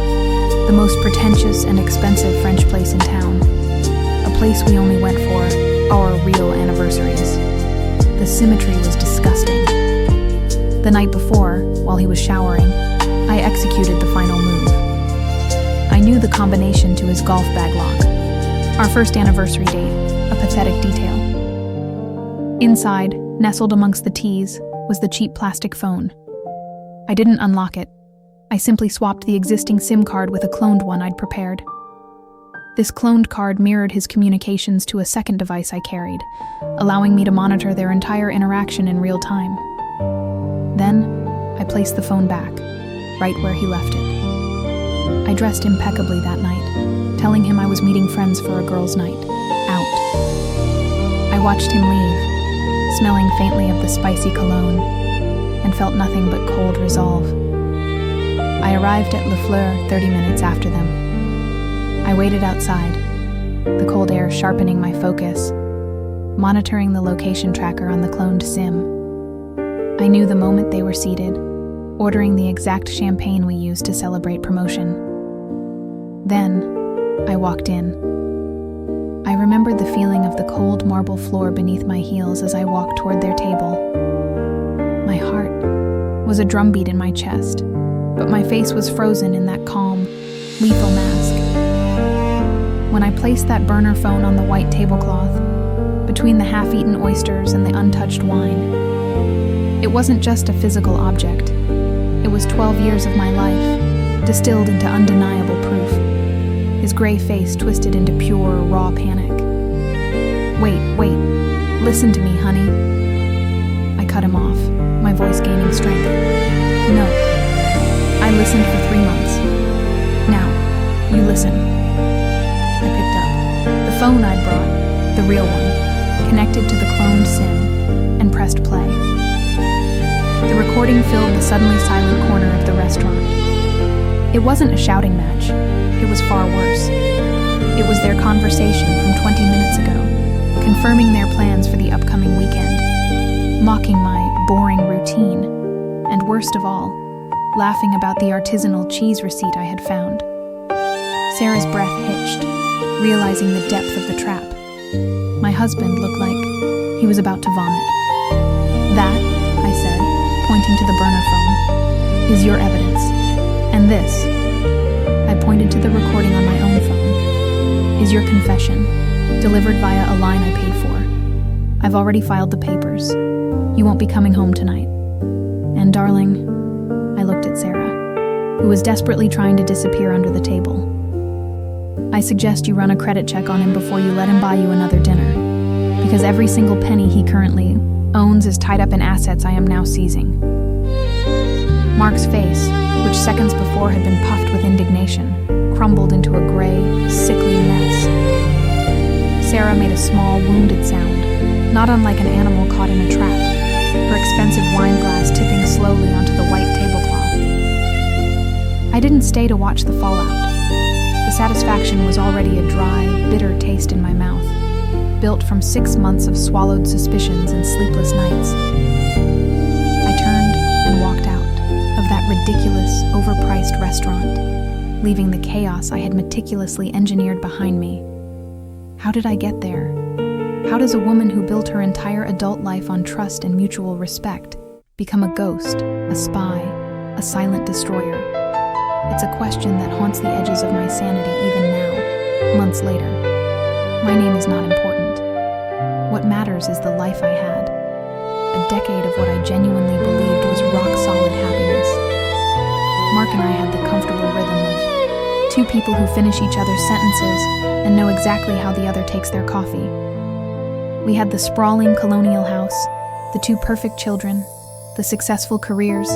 the most pretentious and expensive French place in town, a place we only went for our real anniversaries. The symmetry was disgusting. The night before, while he was showering, I executed the final move. I knew the combination to his golf bag lock. Our first anniversary date, a pathetic detail. Inside, nestled amongst the teas, was the cheap plastic phone. I didn't unlock it. I simply swapped the existing SIM card with a cloned one I'd prepared. This cloned card mirrored his communications to a second device I carried, allowing me to monitor their entire interaction in real time. Then, I placed the phone back, right where he left it. I dressed impeccably that night, telling him I was meeting friends for a girls' night out. I watched him leave, smelling faintly of the spicy cologne, and felt nothing but cold resolve. I arrived at Le Fleur 30 minutes after them. I waited outside, the cold air sharpening my focus, monitoring the location tracker on the cloned SIM. I knew the moment they were seated, ordering the exact champagne we used to celebrate promotion. Then, I walked in. I remembered the feeling of the cold marble floor beneath my heels as I walked toward their table. My heart was a drumbeat in my chest, but my face was frozen in that calm, lethal mask. When I placed that burner phone on the white tablecloth, between the half-eaten oysters and the untouched wine, it wasn't just a physical object. It was 12 years of my life, distilled into undeniable proof. His gray face twisted into pure, raw panic. Wait, listen to me, honey. I cut him off, my voice gaining strength. No. I listened for 3 months. Now, you listen. I picked up the phone I'd brought, the real one, connected to the cloned SIM, and pressed play. The recording filled the suddenly silent corner of the restaurant. It wasn't a shouting match. It was far worse. It was their conversation from 20 minutes ago, confirming their plans for the upcoming weekend, mocking my boring routine, and worst of all, laughing about the artisanal cheese receipt I had found. Sarah's breath hitched, realizing the depth of the trap. My husband looked like he was about to vomit. That, I said, pointing to the burner phone, is your evidence. And this, I pointed to the recording on my own phone, is your confession, delivered via a line I paid for. I've already filed the papers. You won't be coming home tonight. And darling, I looked at Sarah, who was desperately trying to disappear under the table. I suggest you run a credit check on him before you let him buy you another dinner, because every single penny he currently owns is tied up in assets I am now seizing. Mark's face, which seconds before had been puffed with indignation, crumbled into a gray, sickly mess. Sarah made a small, wounded sound, not unlike an animal caught in a trap, her expensive wine glass tipping slowly onto the white tablecloth. I didn't stay to watch the fallout. The satisfaction was already a dry, bitter taste in my mouth, built from 6 months of swallowed suspicions and sleepless nights. I turned and walked out of that ridiculous, overpriced restaurant, leaving the chaos I had meticulously engineered behind me. How did I get there? How does a woman who built her entire adult life on trust and mutual respect become a ghost, a spy, a silent destroyer? It's a question that haunts the edges of my sanity even now, months later. My name is not important. What matters is the life I had. A decade of what I genuinely believed was rock-solid happiness. Mark and I had the comfortable rhythm of two people who finish each other's sentences and know exactly how the other takes their coffee. We had the sprawling colonial house, the 2 perfect children, the successful careers,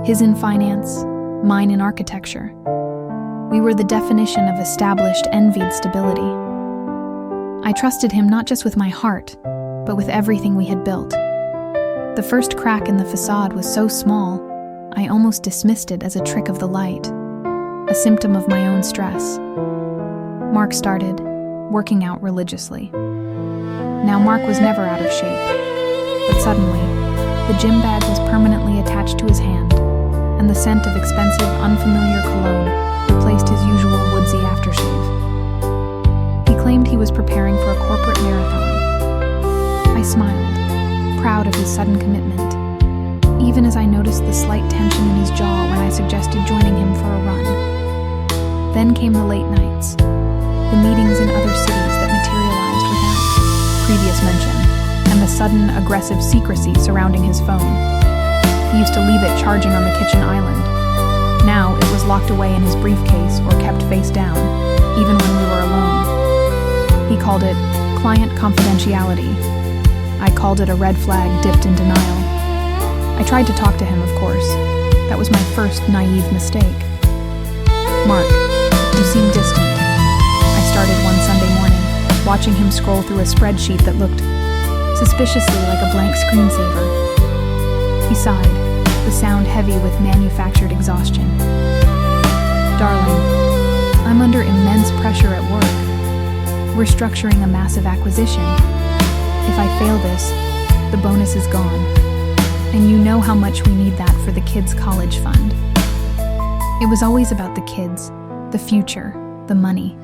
his in finance, mine in architecture. We were the definition of established, envied stability. I trusted him not just with my heart, but with everything we had built. The first crack in the facade was so small, I almost dismissed it as a trick of the light, a symptom of my own stress. Mark started working out religiously. Now Mark was never out of shape, but suddenly, the gym bag was permanently attached to his hand, and the scent of expensive, unfamiliar cologne replaced his usual woodsy aftershave. He claimed he was preparing for a corporate marathon. I smiled, proud of his sudden commitment, even as I noticed the slight tension in his jaw when I suggested joining him for a run. Then came the late nights, the meetings in other cities that materialized without previous mention, and the sudden, aggressive secrecy surrounding his phone. He used to leave it charging on the kitchen island. Now it was locked away in his briefcase or kept face down, even when we were alone. He called it client confidentiality. I called it a red flag dipped in denial. I tried to talk to him, of course. That was my first naive mistake. "Mark, you seem distant." I started one Sunday morning, watching him scroll through a spreadsheet that looked suspiciously like a blank screensaver. He sighed, the sound heavy with manufactured exhaustion. "Darling, I'm under immense pressure at work. We're structuring a massive acquisition. If I fail this, the bonus is gone. And you know how much we need that for the kids' college fund." It was always about the kids, the future, the money.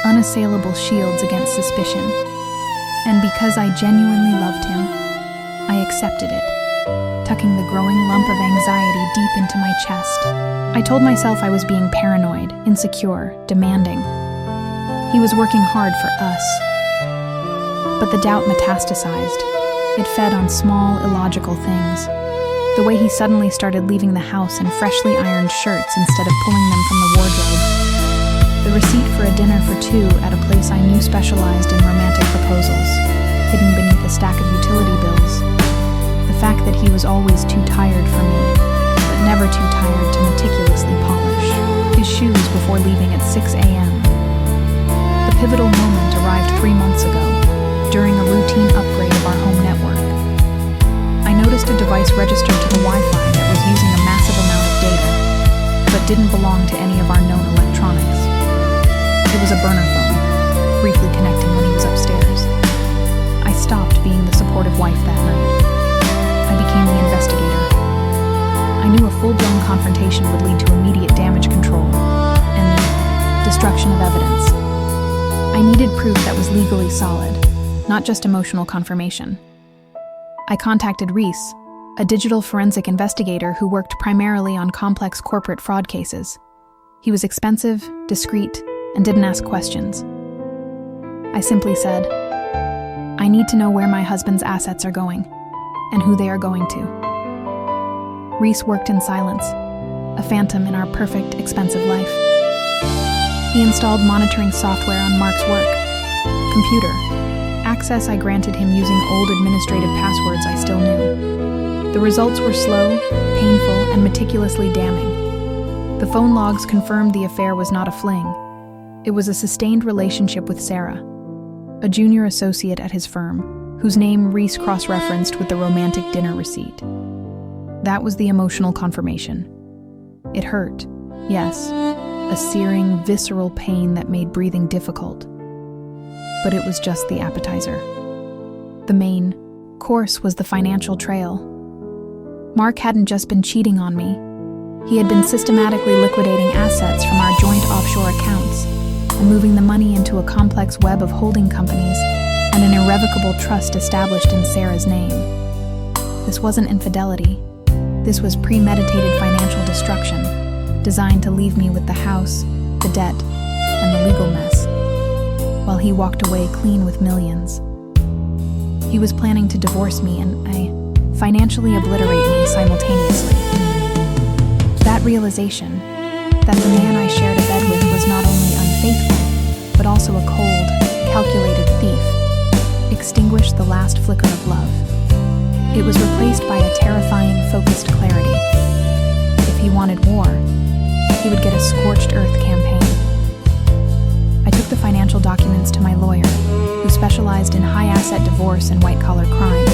Unassailable shields against suspicion. And because I genuinely loved him, I accepted it, tucking the growing lump of anxiety deep into my chest. I told myself I was being paranoid, insecure, demanding. He was working hard for us. But the doubt metastasized. It fed on small, illogical things. The way he suddenly started leaving the house in freshly ironed shirts instead of pulling them from the wardrobe. The receipt for a dinner for two at a place I knew specialized in romantic proposals, hidden beneath a stack of utility bills. The fact that he was always too tired for me, but never too tired to meticulously polish his shoes before leaving at 6 a.m. The pivotal moment arrived 3 months ago, during a routine upgrade of our home network. I noticed a device registered to the Wi-Fi that was using a massive amount of data, but didn't belong to any of our known electronics. It was a burner phone, briefly connecting when he was upstairs. I stopped being the supportive wife that night. I became the investigator. I knew a full-blown confrontation would lead to immediate damage control and the destruction of evidence. I needed proof that was legally solid, not just emotional confirmation. I contacted Reese, a digital forensic investigator who worked primarily on complex corporate fraud cases. He was expensive, discreet, and didn't ask questions. I simply said, "I need to know where my husband's assets are going, and who they are going to." Reese worked in silence, a phantom in our perfect, expensive life. He installed monitoring software on Mark's work computer. Access I granted him using old administrative passwords I still knew. The results were slow, painful, and meticulously damning. The phone logs confirmed the affair was not a fling. It was a sustained relationship with Sarah, a junior associate at his firm, whose name Reese cross-referenced with the romantic dinner receipt. That was the emotional confirmation. It hurt, yes, a searing, visceral pain that made breathing difficult. But it was just the appetizer. The main course was the financial trail. Mark hadn't just been cheating on me. He had been systematically liquidating assets from our joint offshore accounts and moving the money into a complex web of holding companies and an irrevocable trust established in Sarah's name. This wasn't infidelity. This was premeditated financial destruction, designed to leave me with the house, the debt, and the legal mess, while he walked away clean with millions. He was planning to divorce me and financially obliterate me simultaneously. That realization, that the man I shared a bed with was not only unfaithful, but also a cold, calculated thief, extinguished the last flicker of love. It was replaced by a terrifying, focused clarity. If he wanted war, he would get a scorched earth campaign. I took the financial documents to my lawyer, who specialized in high-asset divorce and white-collar crime.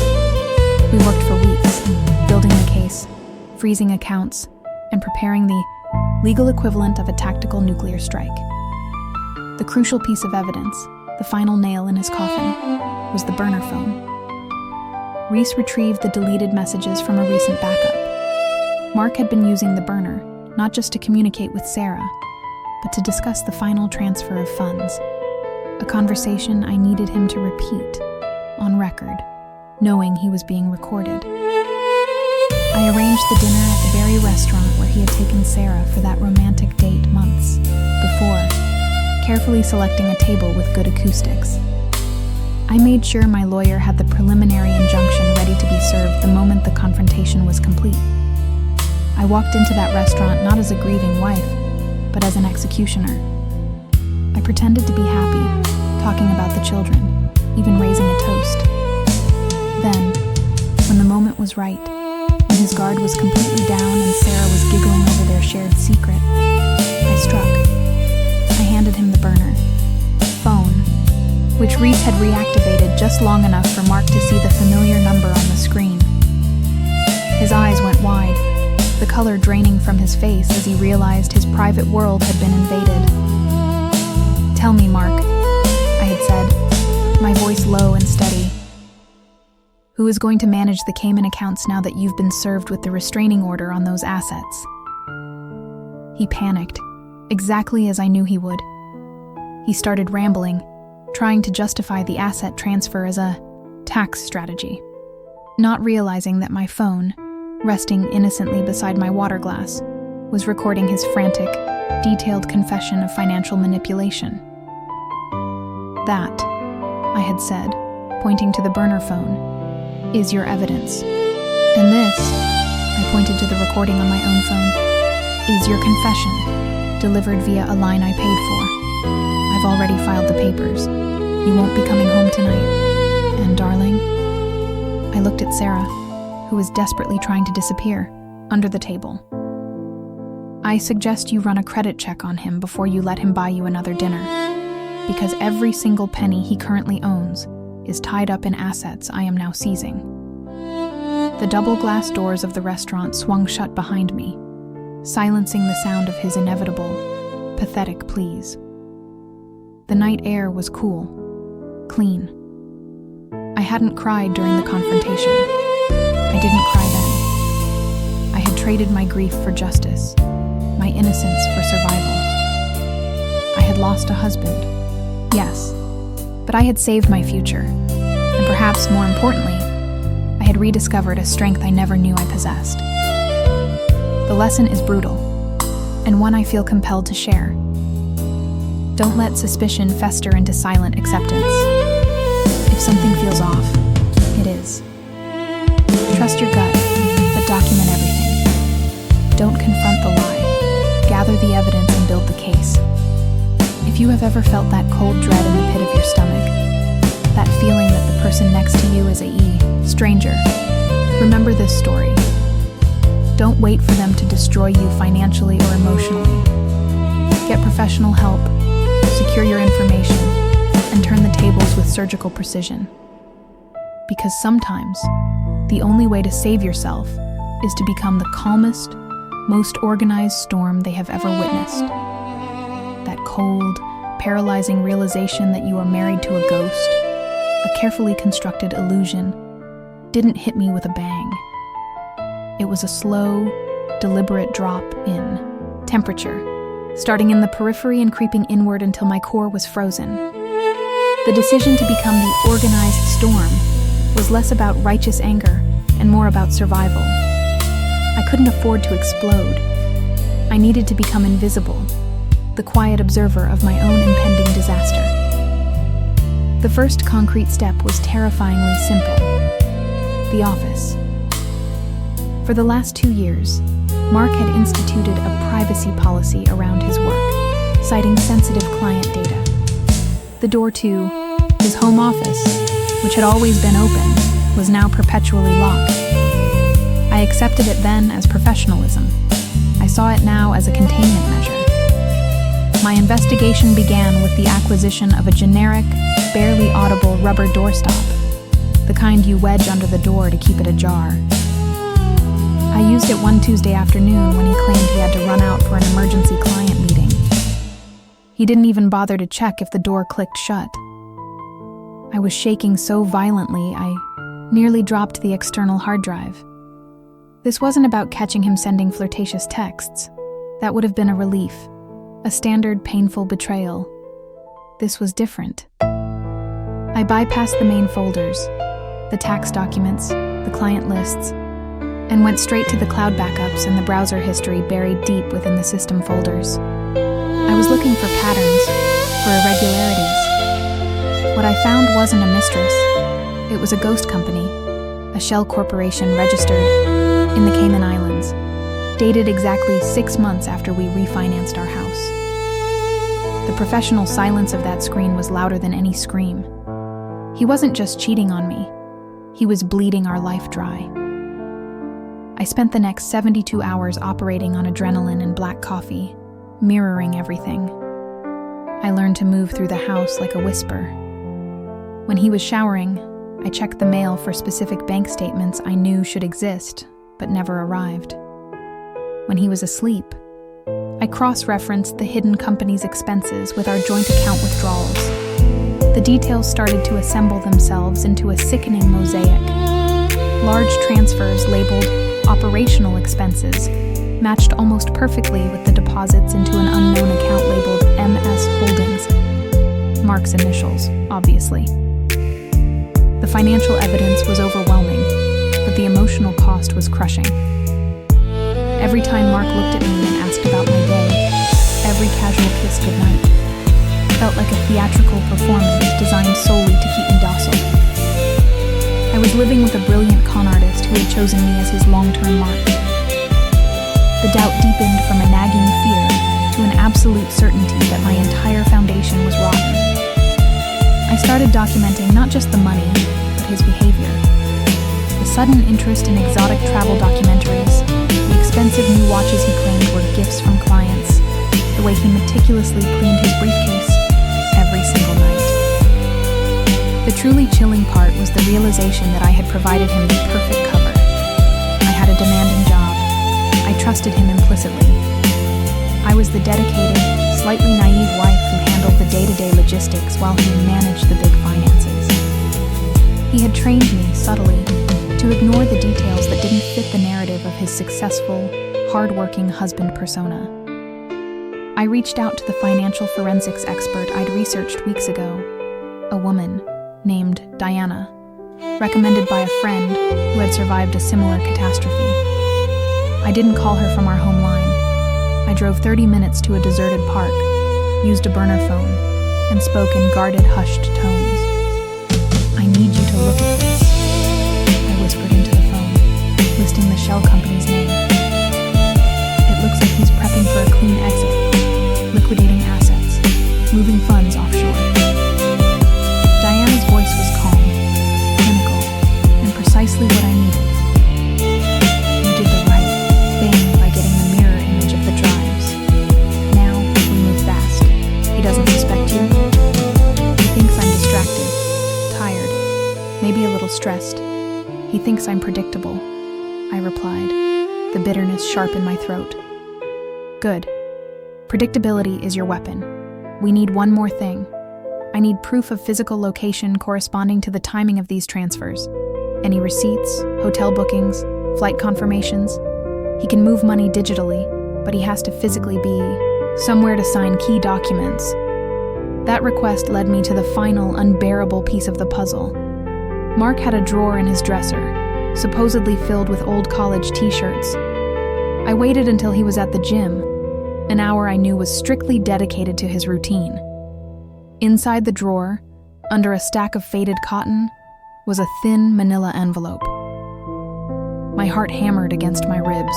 We worked for weeks, building the case, freezing accounts, and preparing the legal equivalent of a tactical nuclear strike. The crucial piece of evidence, the final nail in his coffin, was the burner phone. Reese retrieved the deleted messages from a recent backup. Mark had been using the burner, not just to communicate with Sarah, but to discuss the final transfer of funds, a conversation I needed him to repeat, on record, knowing he was being recorded. I arranged the dinner at the very restaurant where he had taken Sarah for that romantic date months before, carefully selecting a table with good acoustics. I made sure my lawyer had the preliminary injunction ready to be served the moment the confrontation was complete. I walked into that restaurant not as a grieving wife, but as an executioner. I pretended to be happy, talking about the children, even raising a toast. Then, when the moment was right, when his guard was completely down and Sarah was giggling over their shared secret, I struck. I handed him the burner phone, which Reese had reactivated just long enough for Mark to see the familiar number on the screen. His eyes went wide, the color draining from his face as he realized his private world had been invaded. "Tell me, Mark," I had said, my voice low and steady. "Who is going to manage the Cayman accounts now that you've been served with the restraining order on those assets?" He panicked, exactly as I knew he would. He started rambling, trying to justify the asset transfer as a tax strategy, not realizing that my phone, resting innocently beside my water glass, was recording his frantic, detailed confession of financial manipulation. "That," I had said, pointing to the burner phone, "is your evidence. And this," I pointed to the recording on my own phone, "is your confession, delivered via a line I paid for. I've already filed the papers. You won't be coming home tonight. And darling," I looked at Sarah, who was desperately trying to disappear, under the table, "I suggest you run a credit check on him before you let him buy you another dinner, because every single penny he currently owns is tied up in assets I am now seizing." The double glass doors of the restaurant swung shut behind me, silencing the sound of his inevitable, pathetic pleas. The night air was cool, clean. I hadn't cried during the confrontation. I didn't cry then. I had traded my grief for justice, my innocence for survival. I had lost a husband, yes, but I had saved my future, and perhaps more importantly, I had rediscovered a strength I never knew I possessed. The lesson is brutal, and one I feel compelled to share. Don't let suspicion fester into silent acceptance. If something feels off, it is. Trust your gut, but document everything. Don't confront the lie. Gather the evidence and build the case. If you have ever felt that cold dread in the pit of your stomach, that feeling that the person next to you is a stranger, remember this story. Don't wait for them to destroy you financially or emotionally. Get professional help, secure your information, and turn the tables with surgical precision. Because sometimes, the only way to save yourself is to become the calmest, most organized storm they have ever witnessed. That cold, paralyzing realization that you are married to a ghost, a carefully constructed illusion, didn't hit me with a bang. It was a slow, deliberate drop in temperature, starting in the periphery and creeping inward until my core was frozen. The decision to become the organized storm was less about righteous anger and more about survival. I couldn't afford to explode. I needed to become invisible, the quiet observer of my own impending disaster. The first concrete step was terrifyingly simple: the office. For the last 2 years, Mark had instituted a privacy policy around his work, citing sensitive client data. The door to his home office, which had always been open, was now perpetually locked. I accepted it then as professionalism. I saw it now as a containment measure. My investigation began with the acquisition of a generic, barely audible rubber doorstop, the kind you wedge under the door to keep it ajar. I used it one Tuesday afternoon when he claimed he had to run out for an emergency client meeting. He didn't even bother to check if the door clicked shut. I was shaking so violently I nearly dropped the external hard drive. This wasn't about catching him sending flirtatious texts. That would have been a relief, a standard painful betrayal. This was different. I bypassed the main folders, the tax documents, the client lists, and went straight to the cloud backups and the browser history buried deep within the system folders. I was looking for patterns, for irregularities. What I found wasn't a mistress. It was a ghost company, a shell corporation registered in the Cayman Islands, dated exactly 6 months after we refinanced our house. The professional silence of that screen was louder than any scream. He wasn't just cheating on me. He was bleeding our life dry. I spent the next 72 hours operating on adrenaline and black coffee, mirroring everything. I learned to move through the house like a whisper. When he was showering, I checked the mail for specific bank statements I knew should exist, but never arrived. When he was asleep, I cross-referenced the hidden company's expenses with our joint account withdrawals. The details started to assemble themselves into a sickening mosaic. Large transfers labeled operational expenses matched almost perfectly with the deposits into an unknown account labeled MS Holdings. Mark's initials, obviously. The financial evidence was overwhelming, but the emotional cost was crushing. Every time Mark looked at me and asked about my day, every casual kiss goodnight felt like a theatrical performance designed solely to keep me docile. I was living with a brilliant con artist who had chosen me as his long-term mark. The doubt deepened from a nagging fear to an absolute certainty that my entire foundation was rotten. I started documenting not just the money, but his behavior. The sudden interest in exotic travel documentaries, the expensive new watches he claimed were gifts from clients, the way he meticulously cleaned his briefcase every single night. The truly chilling part was the realization that I had provided him the perfect cover. I had a demanding job. I trusted him implicitly. I was the dedicated, slightly naive wife who handled the day-to-day logistics while he managed the big finances. He had trained me, subtly, to ignore the details that didn't fit the narrative of his successful, hard-working husband persona. I reached out to the financial forensics expert I'd researched weeks ago, a woman named Diana, recommended by a friend who had survived a similar catastrophe. I didn't call her from our home line. I drove 30 minutes to a deserted park, used a burner phone, and spoke in guarded, hushed tones. "I need you to look at this," I whispered into the phone, listing the shell company's name. "It looks like he's prepping for a clean exit, liquidating assets, moving funds offshore." Diana's voice was calm, clinical, and precisely what I needed. "You did the right thing by getting the mirror image of the drives. Now, we move fast. He doesn't suspect you. He thinks I'm distracted, tired, maybe a little stressed. He thinks I'm predictable," I replied, the bitterness sharp in my throat. "Good. Predictability is your weapon. We need one more thing. I need proof of physical location corresponding to the timing of these transfers. Any receipts, hotel bookings, flight confirmations. He can move money digitally, but he has to physically be somewhere to sign key documents." That request led me to the final, unbearable piece of the puzzle. Mark had a drawer in his dresser, supposedly filled with old college t-shirts. I waited until he was at the gym, an hour I knew was strictly dedicated to his routine. Inside the drawer, under a stack of faded cotton, was a thin manila envelope. My heart hammered against my ribs,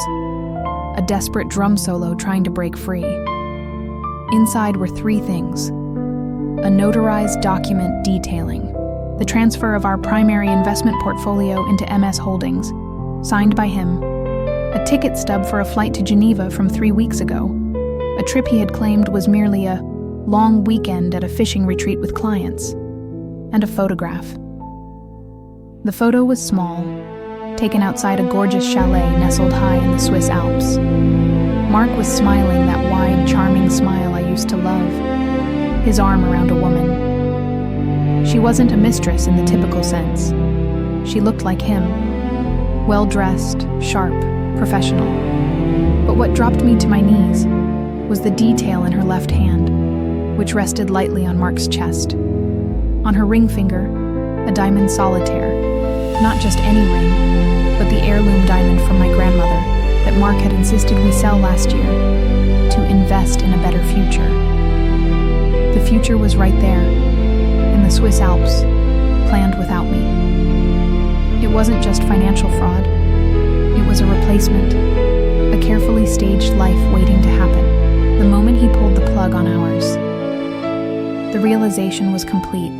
a desperate drum solo trying to break free. Inside were 3 things: a notarized document detailing the transfer of our primary investment portfolio into MS Holdings, signed by him, a ticket stub for a flight to Geneva from 3 weeks ago, a trip he had claimed was merely a long weekend at a fishing retreat with clients, and a photograph. The photo was small, taken outside a gorgeous chalet nestled high in the Swiss Alps. Mark was smiling that wide, charming smile I used to love, his arm around a woman. She wasn't a mistress in the typical sense. She looked like him, well-dressed, sharp, professional. But what dropped me to my knees was the detail in her left hand, which rested lightly on Mark's chest. On her ring finger, a diamond solitaire, not just any ring, but the heirloom diamond from my grandmother that Mark had insisted we sell last year to invest in a better future. The future was right there, in the Swiss Alps, planned without me. It wasn't just financial fraud. It was a replacement, a carefully staged life waiting to happen. The moment he pulled the plug on ours, The realization was complete,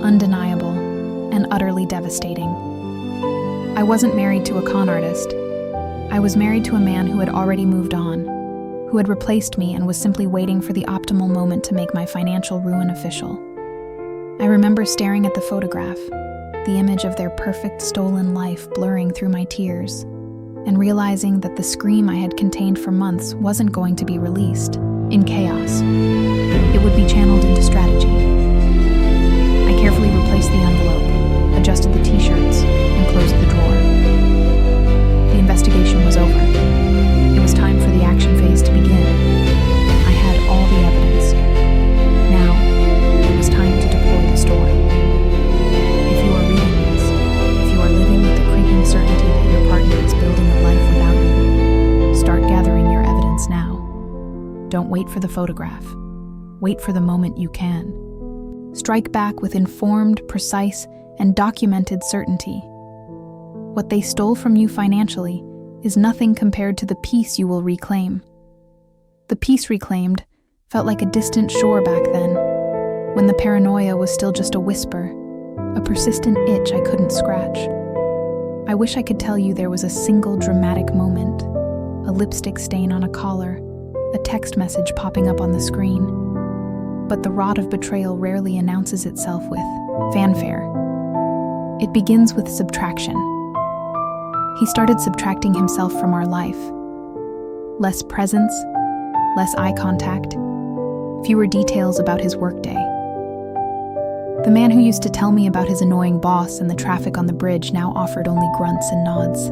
undeniable, and utterly devastating. I wasn't married to a con artist. I was married to a man who had already moved on, who had replaced me and was simply waiting for the optimal moment to make my financial ruin official. I remember staring at the photograph, the image of their perfect stolen life blurring through my tears, and realizing that the scream I had contained for months wasn't going to be released in chaos. It would be channeled into strategy. I carefully replaced the envelope, adjusted the t-shirts, and closed the drawer. The investigation was over. It was time for the action phase to begin. I had all the evidence. Now, it was time to deploy the story. If you are reading this, if you are living with the creeping certainty that your partner is building a life without you, start gathering your evidence now. Don't wait for the photograph. Wait for the moment you can. Strike back with informed, precise, and documented certainty. What they stole from you financially is nothing compared to the peace you will reclaim. The peace reclaimed felt like a distant shore back then, when the paranoia was still just a whisper, a persistent itch I couldn't scratch. I wish I could tell you there was a single dramatic moment, a lipstick stain on a collar, a text message popping up on the screen. But the rot of betrayal rarely announces itself with fanfare. It begins with subtraction. He started subtracting himself from our life. Less presence, less eye contact, fewer details about his workday. The man who used to tell me about his annoying boss and the traffic on the bridge now offered only grunts and nods.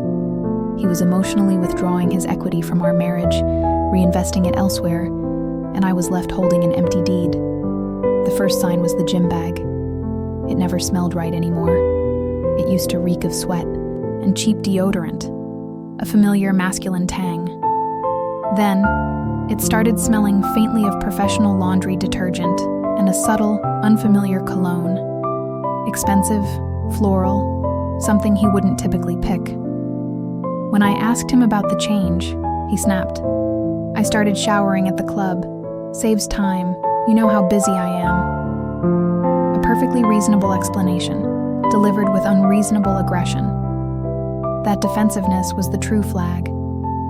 He was emotionally withdrawing his equity from our marriage, reinvesting it elsewhere, and I was left holding an empty deed. The first sign was the gym bag. It never smelled right anymore. It used to reek of sweat and cheap deodorant, a familiar masculine tang. Then, it started smelling faintly of professional laundry detergent and a subtle, unfamiliar cologne. Expensive, floral, something he wouldn't typically pick. When I asked him about the change, he snapped. I started showering at the club. Saves time. You know how busy I am. A perfectly reasonable explanation, delivered with unreasonable aggression. That defensiveness was the true flag,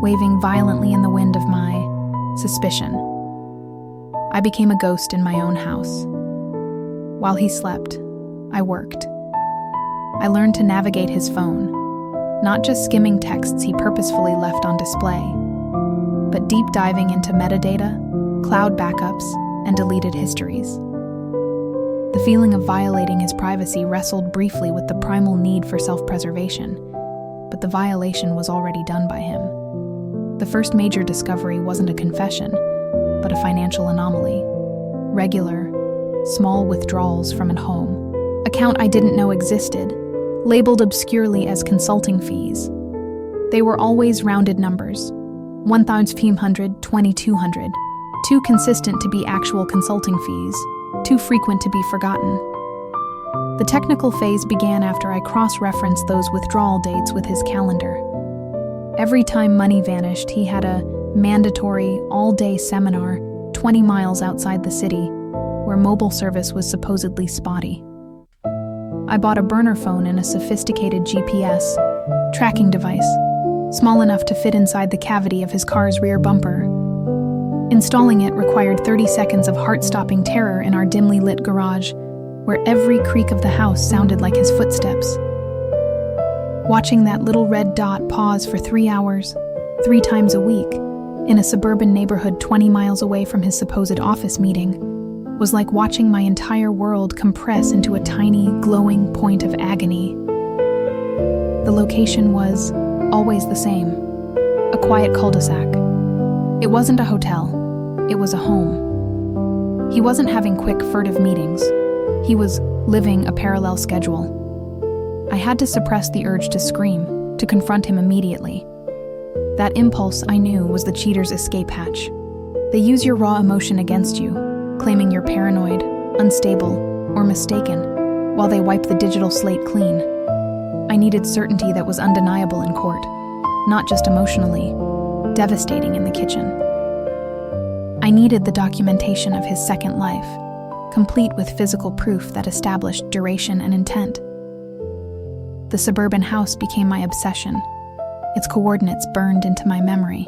waving violently in the wind of my suspicion. I became a ghost in my own house. While he slept, I worked. I learned to navigate his phone, not just skimming texts he purposefully left on display, but deep diving into metadata, cloud backups, and deleted histories. The feeling of violating his privacy wrestled briefly with the primal need for self-preservation, but the violation was already done by him. The first major discovery wasn't a confession, but a financial anomaly. Regular, small withdrawals from a home. Account I didn't know existed, labeled obscurely as consulting fees. They were always rounded numbers. 1,500, 2,200. Too consistent to be actual consulting fees, too frequent to be forgotten. The technical phase began after I cross-referenced those withdrawal dates with his calendar. Every time money vanished, he had a mandatory, all-day seminar 20 miles outside the city, where mobile service was supposedly spotty. I bought a burner phone and a sophisticated GPS tracking device, small enough to fit inside the cavity of his car's rear bumper. Installing it required 30 seconds of heart-stopping terror in our dimly lit garage, where every creak of the house sounded like his footsteps. Watching that little red dot pause for 3 hours, 3 times a week, in a suburban neighborhood 20 miles away from his supposed office meeting, was like watching my entire world compress into a tiny, glowing point of agony. The location was always the same, a quiet cul-de-sac. It wasn't a hotel, it was a home. He wasn't having quick, furtive meetings. He was living a parallel schedule. I had to suppress the urge to scream, to confront him immediately. That impulse, I knew, was the cheater's escape hatch. They use your raw emotion against you, claiming you're paranoid, unstable, or mistaken, while they wipe the digital slate clean. I needed certainty that was undeniable in court, not just emotionally, devastating in the kitchen. I needed the documentation of his second life, complete with physical proof that established duration and intent. The suburban house became my obsession, its coordinates burned into my memory.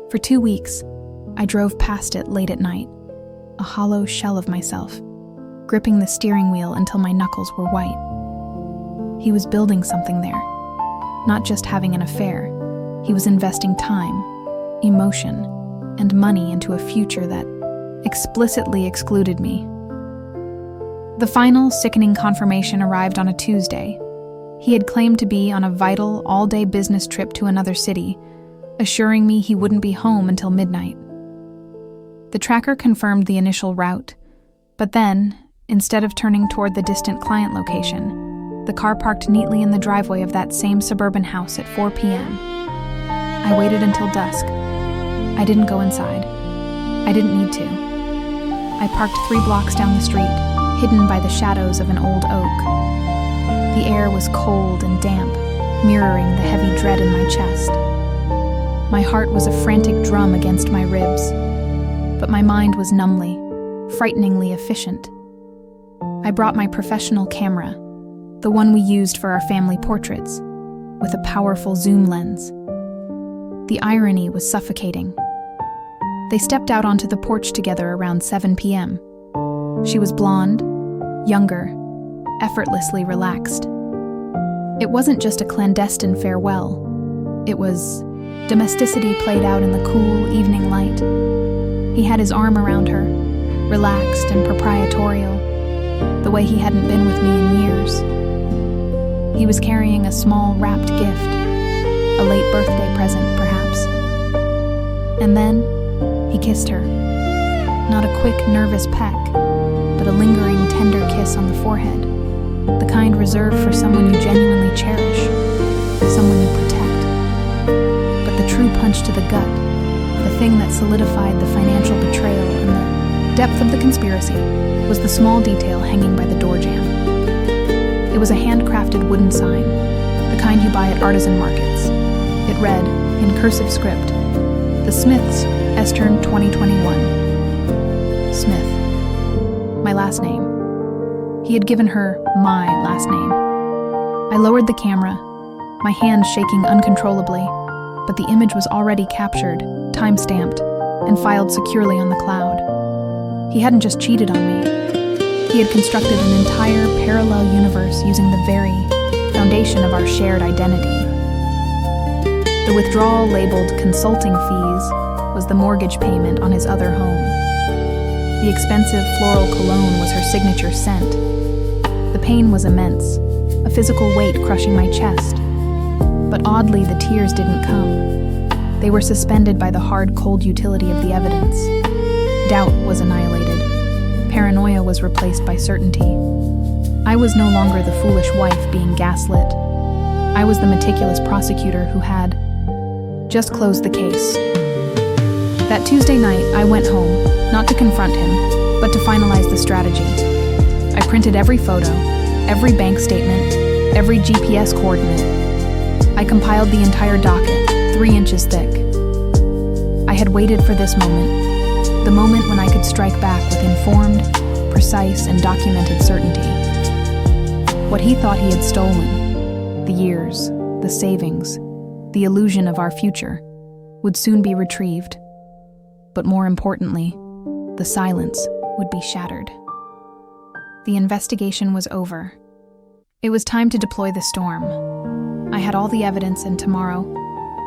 For 2 weeks, I drove past it late at night, a hollow shell of myself, gripping the steering wheel until my knuckles were white. He was building something there, not just having an affair. He was investing time, emotion, and money into a future that explicitly excluded me. The final, sickening confirmation arrived on a Tuesday. He had claimed to be on a vital, all-day business trip to another city, assuring me he wouldn't be home until midnight. The tracker confirmed the initial route, but then, instead of turning toward the distant client location, the car parked neatly in the driveway of that same suburban house at 4 p.m. I waited until dusk. I didn't go inside. I didn't need to. I parked 3 blocks down the street, hidden by the shadows of an old oak. The air was cold and damp, mirroring the heavy dread in my chest. My heart was a frantic drum against my ribs, but my mind was numbly, frighteningly efficient. I brought my professional camera, the one we used for our family portraits, with a powerful zoom lens. The irony was suffocating. They stepped out onto the porch together around 7 p.m. She was blonde, younger, effortlessly relaxed. It wasn't just a clandestine farewell. It was domesticity played out in the cool evening light. He had his arm around her, relaxed and proprietorial, the way he hadn't been with me in years. He was carrying a small wrapped gift, a late birthday present, perhaps. And then he kissed her. Not a quick, nervous peck, but a lingering, tender kiss on the forehead, the kind reserved for someone you genuinely cherish, someone you protect. But the true punch to the gut, the thing that solidified the financial betrayal and the depth of the conspiracy, was the small detail hanging by the door jamb. It was a handcrafted wooden sign, the kind you buy at artisan markets. It read, in cursive script, "The Smiths, Estern 2021. Smith. My last name. He had given her my last name. I lowered the camera, my hands shaking uncontrollably, but the image was already captured, time-stamped, and filed securely on the cloud. He hadn't just cheated on me. He had constructed an entire parallel universe using the very foundation of our shared identity. The withdrawal labeled consulting fees was the mortgage payment on his other home. The expensive floral cologne was her signature scent. The pain was immense, a physical weight crushing my chest. But oddly, the tears didn't come. They were suspended by the hard, cold utility of the evidence. Doubt was annihilated. Paranoia was replaced by certainty. I was no longer the foolish wife being gaslit. I was the meticulous prosecutor who had just closed the case. That Tuesday night, I went home, not to confront him, but to finalize the strategy. I printed every photo, every bank statement, every GPS coordinate. I compiled the entire docket, 3 inches thick. I had waited for this moment, the moment when I could strike back with informed, precise, and documented certainty. What he thought he had stolen, the years, the savings, the illusion of our future, would soon be retrieved. But more importantly, the silence would be shattered. The investigation was over. It was time to deploy the storm. I had all the evidence, and tomorrow,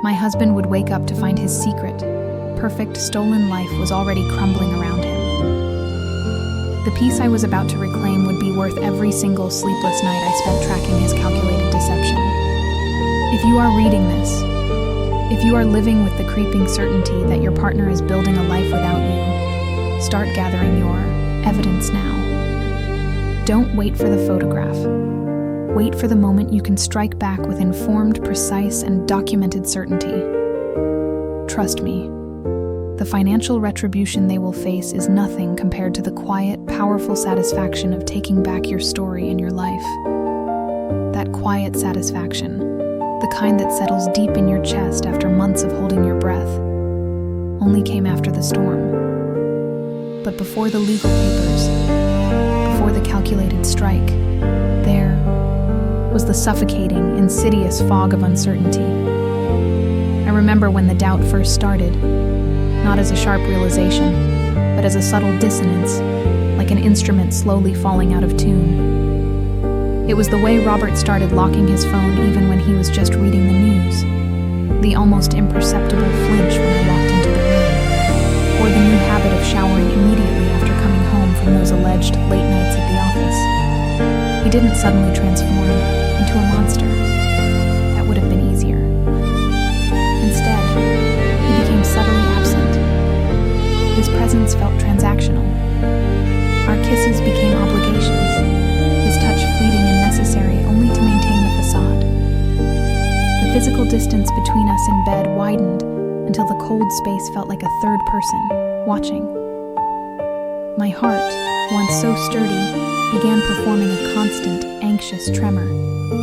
my husband would wake up to find his secret, perfect, stolen life was already crumbling around him. The peace I was about to reclaim would be worth every single sleepless night I spent tracking his calculated deception. If you are reading this, if you are living with the creeping certainty that your partner is building a life without you, start gathering your evidence now. Don't wait for the photograph. Wait for the moment you can strike back with informed, precise, and documented certainty. Trust me, the financial retribution they will face is nothing compared to the quiet, powerful satisfaction of taking back your story and your life. That quiet satisfaction, the kind that settles deep in your chest after months of holding your breath, only came after the storm. But before the legal papers, before the calculated strike, there was the suffocating, insidious fog of uncertainty. I remember when the doubt first started, not as a sharp realization, but as a subtle dissonance, like an instrument slowly falling out of tune. It was the way Robert started locking his phone even when he was just reading the news, the almost imperceptible flinch when I walked into the room, or the new habit of showering immediately after coming home from those alleged late nights at the office. He didn't suddenly transform into a monster. That would have been easier. Instead, he became subtly absent. His presence felt transactional. Our kisses became obligations, his touch fleeting and necessary only to maintain the facade. The physical distance between us in bed widened until the cold space felt like a third person, watching. My heart, once so sturdy, began performing a constant, anxious tremor,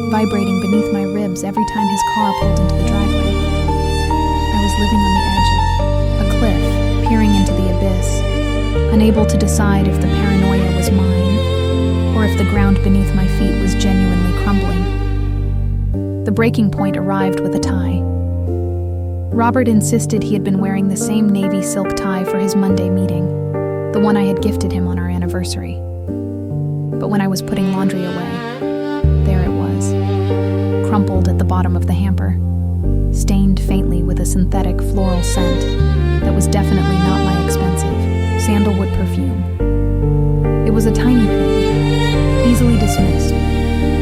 vibrating beneath my ribs every time his car pulled into the driveway. I was living on the edge of a cliff, peering into the abyss, unable to decide if the paranoia was mine, or if the ground beneath my feet was genuinely crumbling. The breaking point arrived with a tie. Robert insisted he had been wearing the same navy silk tie for his Monday meeting, the one I had gifted him on our anniversary. But when I was putting laundry away, there it was, crumpled at the bottom of the hamper, stained faintly with a synthetic floral scent that was definitely not my expensive sandalwood perfume. It was a tiny thing, easily dismissed,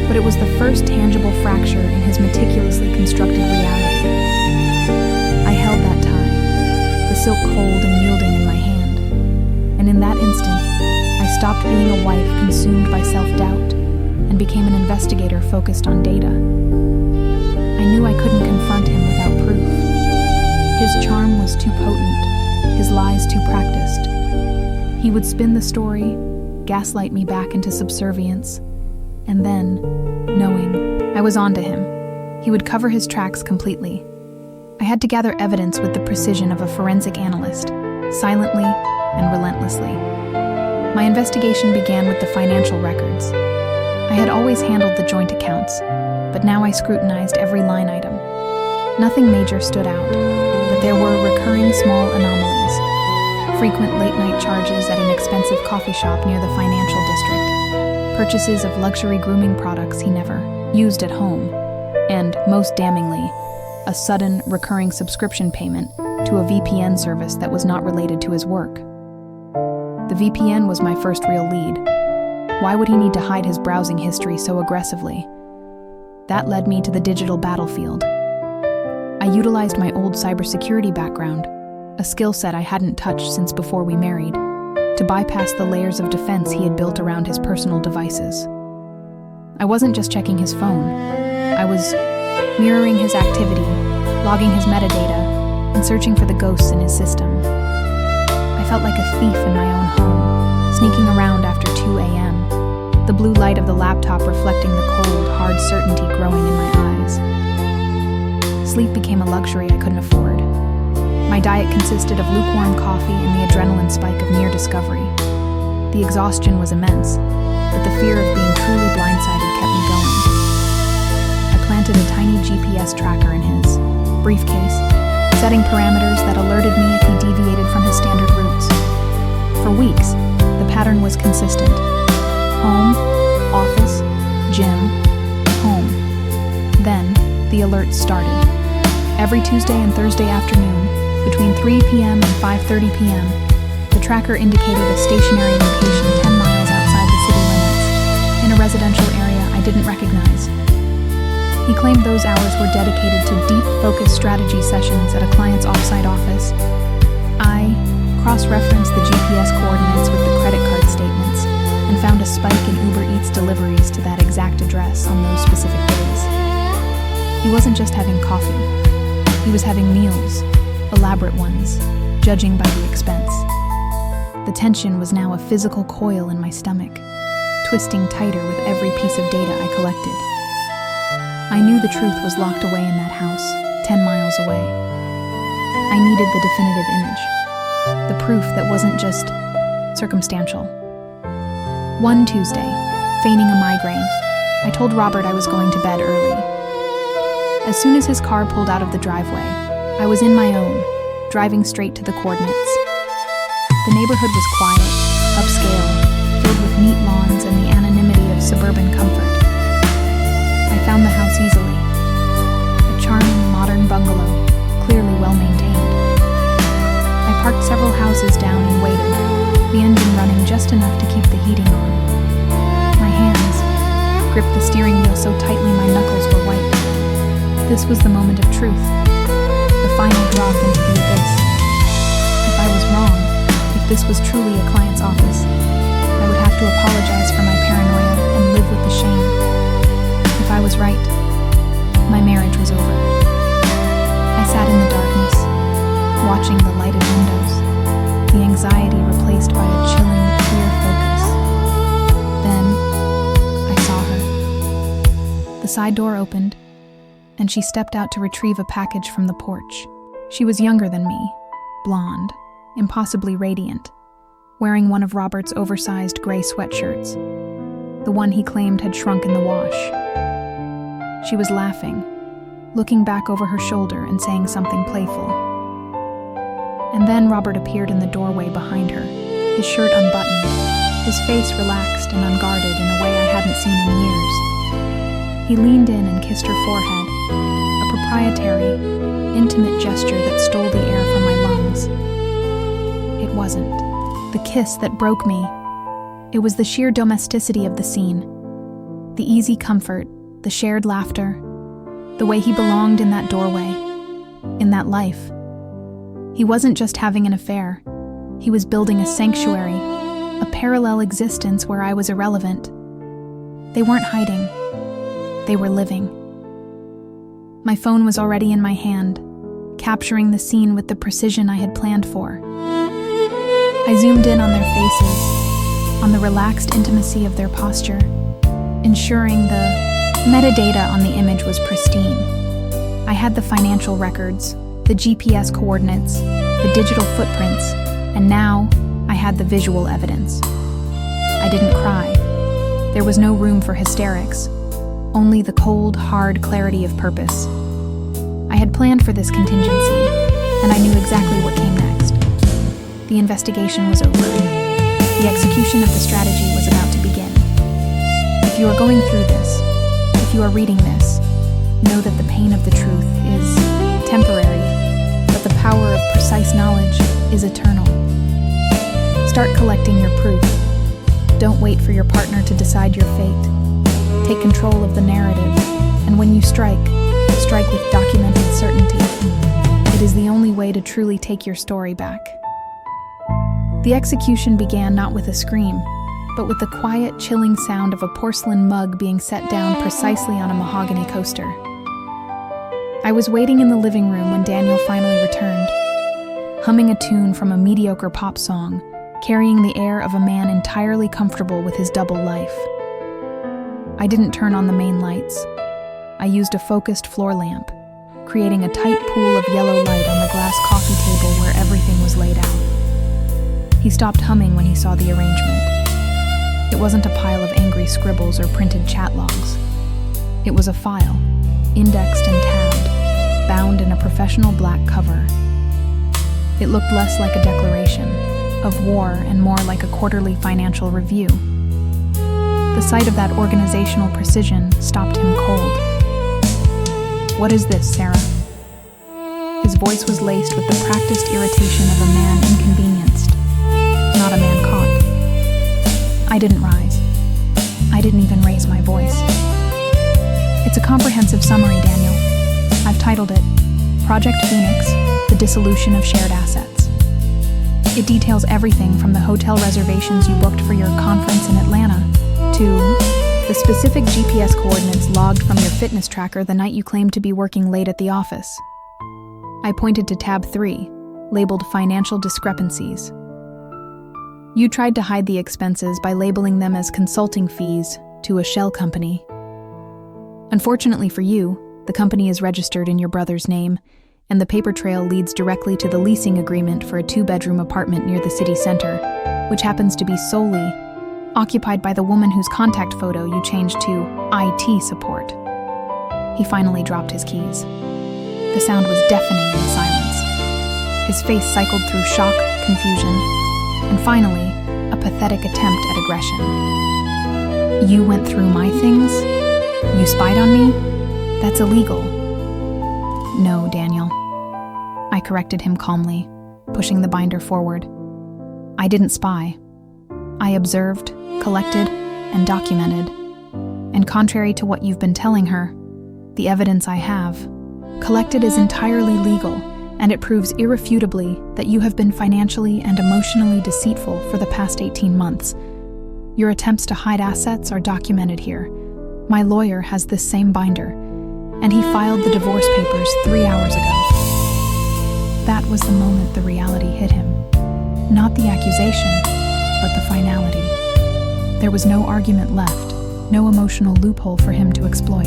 but it was the first tangible fracture in his meticulously constructed reality. I held that tie, the silk cold and yielding in my hand, and in that instant, I stopped being a wife consumed by self-doubt and became an investigator focused on data. I knew I couldn't confront him without proof. His charm was too potent, his lies too practiced. He would spin the story, gaslight me back into subservience, and then, knowing I was onto him, he would cover his tracks completely. I had to gather evidence with the precision of a forensic analyst, silently and relentlessly. My investigation began with the financial records. I had always handled the joint accounts, but now I scrutinized every line item. Nothing major stood out, but there were recurring small anomalies. Frequent late-night charges at an expensive coffee shop near the financial district, purchases of luxury grooming products he never used at home, and, most damningly, a sudden, recurring subscription payment to a VPN service that was not related to his work. The VPN was my first real lead. Why would he need to hide his browsing history so aggressively? That led me to the digital battlefield. I utilized my old cybersecurity background, a skill set I hadn't touched since before we married, to bypass the layers of defense he had built around his personal devices. I wasn't just checking his phone. I was mirroring his activity, logging his metadata, and searching for the ghosts in his system. I felt like a thief in my own home, sneaking around after 2 a.m., the blue light of the laptop reflecting the cold, hard certainty growing in my eyes. Sleep became a luxury I couldn't afford. My diet consisted of lukewarm coffee and the adrenaline spike of near discovery. The exhaustion was immense, but the fear of being truly blindsided kept me going. I planted a tiny GPS tracker in his briefcase, setting parameters that alerted me if he deviated from his standard routes. For weeks, the pattern was consistent. Home, office, gym, home. Then, the alerts started. Every Tuesday and Thursday afternoon, between 3 p.m. and 5:30 p.m., the tracker indicated a stationary location 10 miles outside the city limits, in a residential area I didn't recognize. He claimed those hours were dedicated to deep, focused strategy sessions at a client's offsite office. I cross-referenced the GPS coordinates with the credit card statements and found a spike in Uber Eats deliveries to that exact address on those specific days. He wasn't just having coffee. He was having meals, elaborate ones, judging by the expense. The tension was now a physical coil in my stomach, twisting tighter with every piece of data I collected. I knew the truth was locked away in that house, 10 miles away. I needed the definitive image, the proof that wasn't just circumstantial. One Tuesday, feigning a migraine, I told Robert I was going to bed early. As soon as his car pulled out of the driveway, I was in my own, driving straight to the coordinates. The neighborhood was quiet, upscale, filled with neat lawns and the anonymity of suburban comfort. I found the house easily. A charming, modern bungalow, clearly well-maintained. I parked several houses down and waited, the engine running just enough to keep the heating on. My hands gripped the steering wheel so tightly my knuckles were white. This was the moment of truth, the final drop into the abyss. If I was wrong, if this was truly a client's office, I would have to apologize for my paranoia and live with the shame. If I was right, my marriage was over. I sat in the darkness, watching the lighted windows, the anxiety replaced by a chilling, clear focus. Then, I saw her. The side door opened, and she stepped out to retrieve a package from the porch. She was younger than me, blonde, impossibly radiant, wearing one of Robert's oversized gray sweatshirts, the one he claimed had shrunk in the wash. She was laughing, looking back over her shoulder and saying something playful. And then Robert appeared in the doorway behind her, his shirt unbuttoned, his face relaxed and unguarded in a way I hadn't seen in years. He leaned in and kissed her forehead, a proprietary, intimate gesture that stole the air from my lungs. It wasn't the kiss that broke me. It was the sheer domesticity of the scene, the easy comfort, the shared laughter, the way he belonged in that doorway, in that life. He wasn't just having an affair. He was building a sanctuary, a parallel existence where I was irrelevant. They weren't hiding. They were living. My phone was already in my hand, capturing the scene with the precision I had planned for. I zoomed in on their faces, on the relaxed intimacy of their posture, ensuring the metadata on the image was pristine. I had the financial records, the GPS coordinates, the digital footprints, and now I had the visual evidence. I didn't cry. There was no room for hysterics, only the cold, hard clarity of purpose. I had planned for this contingency, and I knew exactly what came next. The investigation was over. The execution of the strategy was about to begin. If you are going through this, if you are reading this, know that the pain of the truth is temporary, but the power of precise knowledge is eternal. Start collecting your proof. Don't wait for your partner to decide your fate. Take control of the narrative, and when you strike with documented certainty. It is the only way to truly take your story back. The execution began not with a scream, but with the quiet, chilling sound of a porcelain mug being set down precisely on a mahogany coaster. I was waiting in the living room when Daniel finally returned, humming a tune from a mediocre pop song, carrying the air of a man entirely comfortable with his double life. I didn't turn on the main lights. I used a focused floor lamp, creating a tight pool of yellow light on the glass coffee table where everything was laid out. He stopped humming when he saw the arrangement. It wasn't a pile of angry scribbles or printed chat logs. It was a file, indexed and tabbed, bound in a professional black cover. It looked less like a declaration of war and more like a quarterly financial review. The sight of that organizational precision stopped him cold. "What is this, Sarah?" His voice was laced with the practiced irritation of a man inconvenienced, not a man caught. I didn't rise. I didn't even raise my voice. "It's a comprehensive summary, Daniel. I've titled it, Project Phoenix, The Dissolution of Shared Assets. It details everything from the hotel reservations you booked for your conference in Atlanta to the specific GPS coordinates logged from your fitness tracker the night you claimed to be working late at the office." I pointed to tab 3, labeled Financial Discrepancies. "You tried to hide the expenses by labeling them as consulting fees to a shell company. Unfortunately for you, the company is registered in your brother's name, and the paper trail leads directly to the leasing agreement for a 2-bedroom apartment near the city center, which happens to be solely occupied by the woman whose contact photo you changed to IT support. He finally dropped his keys. The sound was deafening in the silence. His face cycled through shock, confusion, and finally, a pathetic attempt at aggression. You went through my things? You spied on me? That's illegal. No, Daniel. I corrected him calmly, pushing the binder forward. I didn't spy. I observed, collected, and documented. And contrary to what you've been telling her, the evidence I have collected is entirely legal, and it proves irrefutably that you have been financially and emotionally deceitful for the past 18 months. Your attempts to hide assets are documented here. My lawyer has this same binder, and he filed the divorce papers 3 hours ago. That was the moment the reality hit him. Not the accusation, but the finality. There was no argument left, no emotional loophole for him to exploit.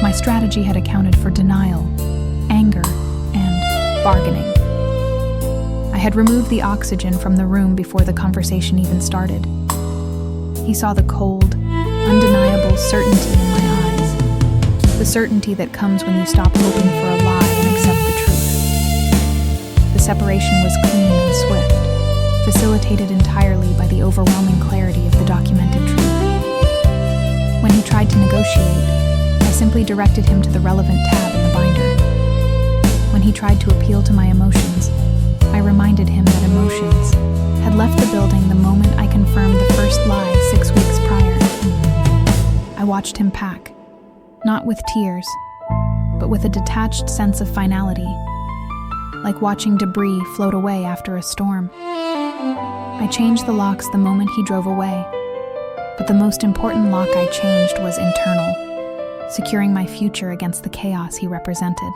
My strategy had accounted for denial, anger, and bargaining. I had removed the oxygen from the room before the conversation even started. He saw the cold, undeniable certainty in my eyes. The certainty that comes when you stop hoping for a lie and accept the truth. The separation was clean and swift, facilitated entirely by the overwhelming clarity of the documented truth. When he tried to negotiate, I simply directed him to the relevant tab in the binder. When he tried to appeal to my emotions, I reminded him that emotions had left the building the moment I confirmed the first lie 6 weeks prior. I watched him pack, not with tears, but with a detached sense of finality, like watching debris float away after a storm. I changed the locks the moment he drove away, but the most important lock I changed was internal, securing my future against the chaos he represented.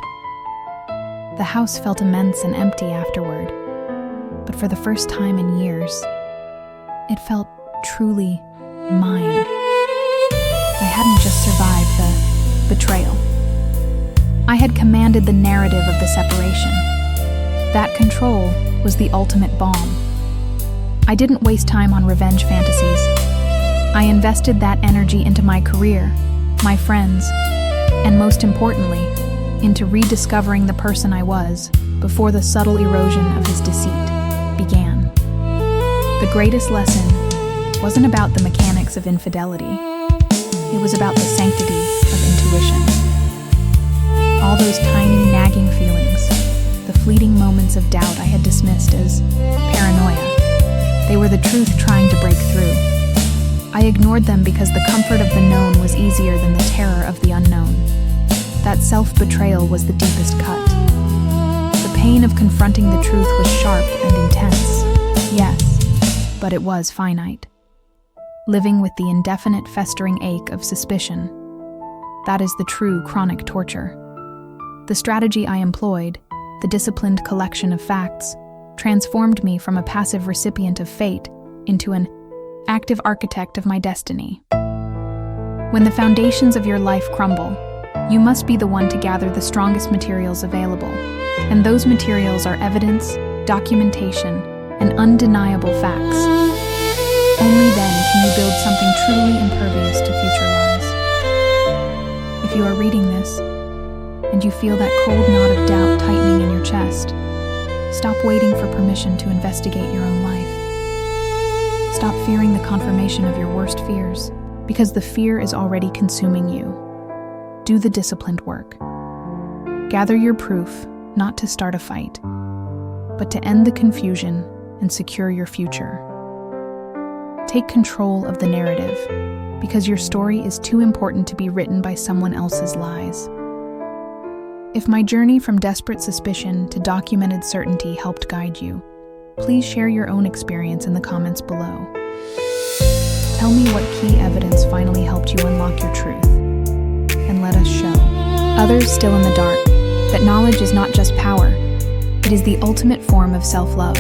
The house felt immense and empty afterward, but for the first time in years, it felt truly mine. I hadn't just survived the betrayal. I had commanded the narrative of the separation. That control was the ultimate balm. I didn't waste time on revenge fantasies. I invested that energy into my career, my friends, and most importantly, into rediscovering the person I was before the subtle erosion of his deceit began. The greatest lesson wasn't about the mechanics of infidelity. It was about the sanctity of intuition. All those tiny, nagging feelings, the fleeting moments of doubt I had dismissed as paranoia, they were the truth trying to break through. I ignored them because the comfort of the known was easier than the terror of the unknown. That self-betrayal was the deepest cut. The pain of confronting the truth was sharp and intense, yes, but it was finite. Living with the indefinite festering ache of suspicion, that is the true chronic torture. The strategy I employed, the disciplined collection of facts, transformed me from a passive recipient of fate into an active architect of my destiny. When the foundations of your life crumble, you must be the one to gather the strongest materials available, and those materials are evidence, documentation, and undeniable facts. Only then can you build something truly impervious to future lies. If you are reading this, and you feel that cold knot of doubt tightening in your chest, stop waiting for permission to investigate your own life. Stop fearing the confirmation of your worst fears, because the fear is already consuming you. Do the disciplined work. Gather your proof, not to start a fight, but to end the confusion and secure your future. Take control of the narrative, because your story is too important to be written by someone else's lies. If my journey from desperate suspicion to documented certainty helped guide you, please share your own experience in the comments below. Tell me what key evidence finally helped you unlock your truth, and let us show others still in the dark that knowledge is not just power, it is the ultimate form of self-love.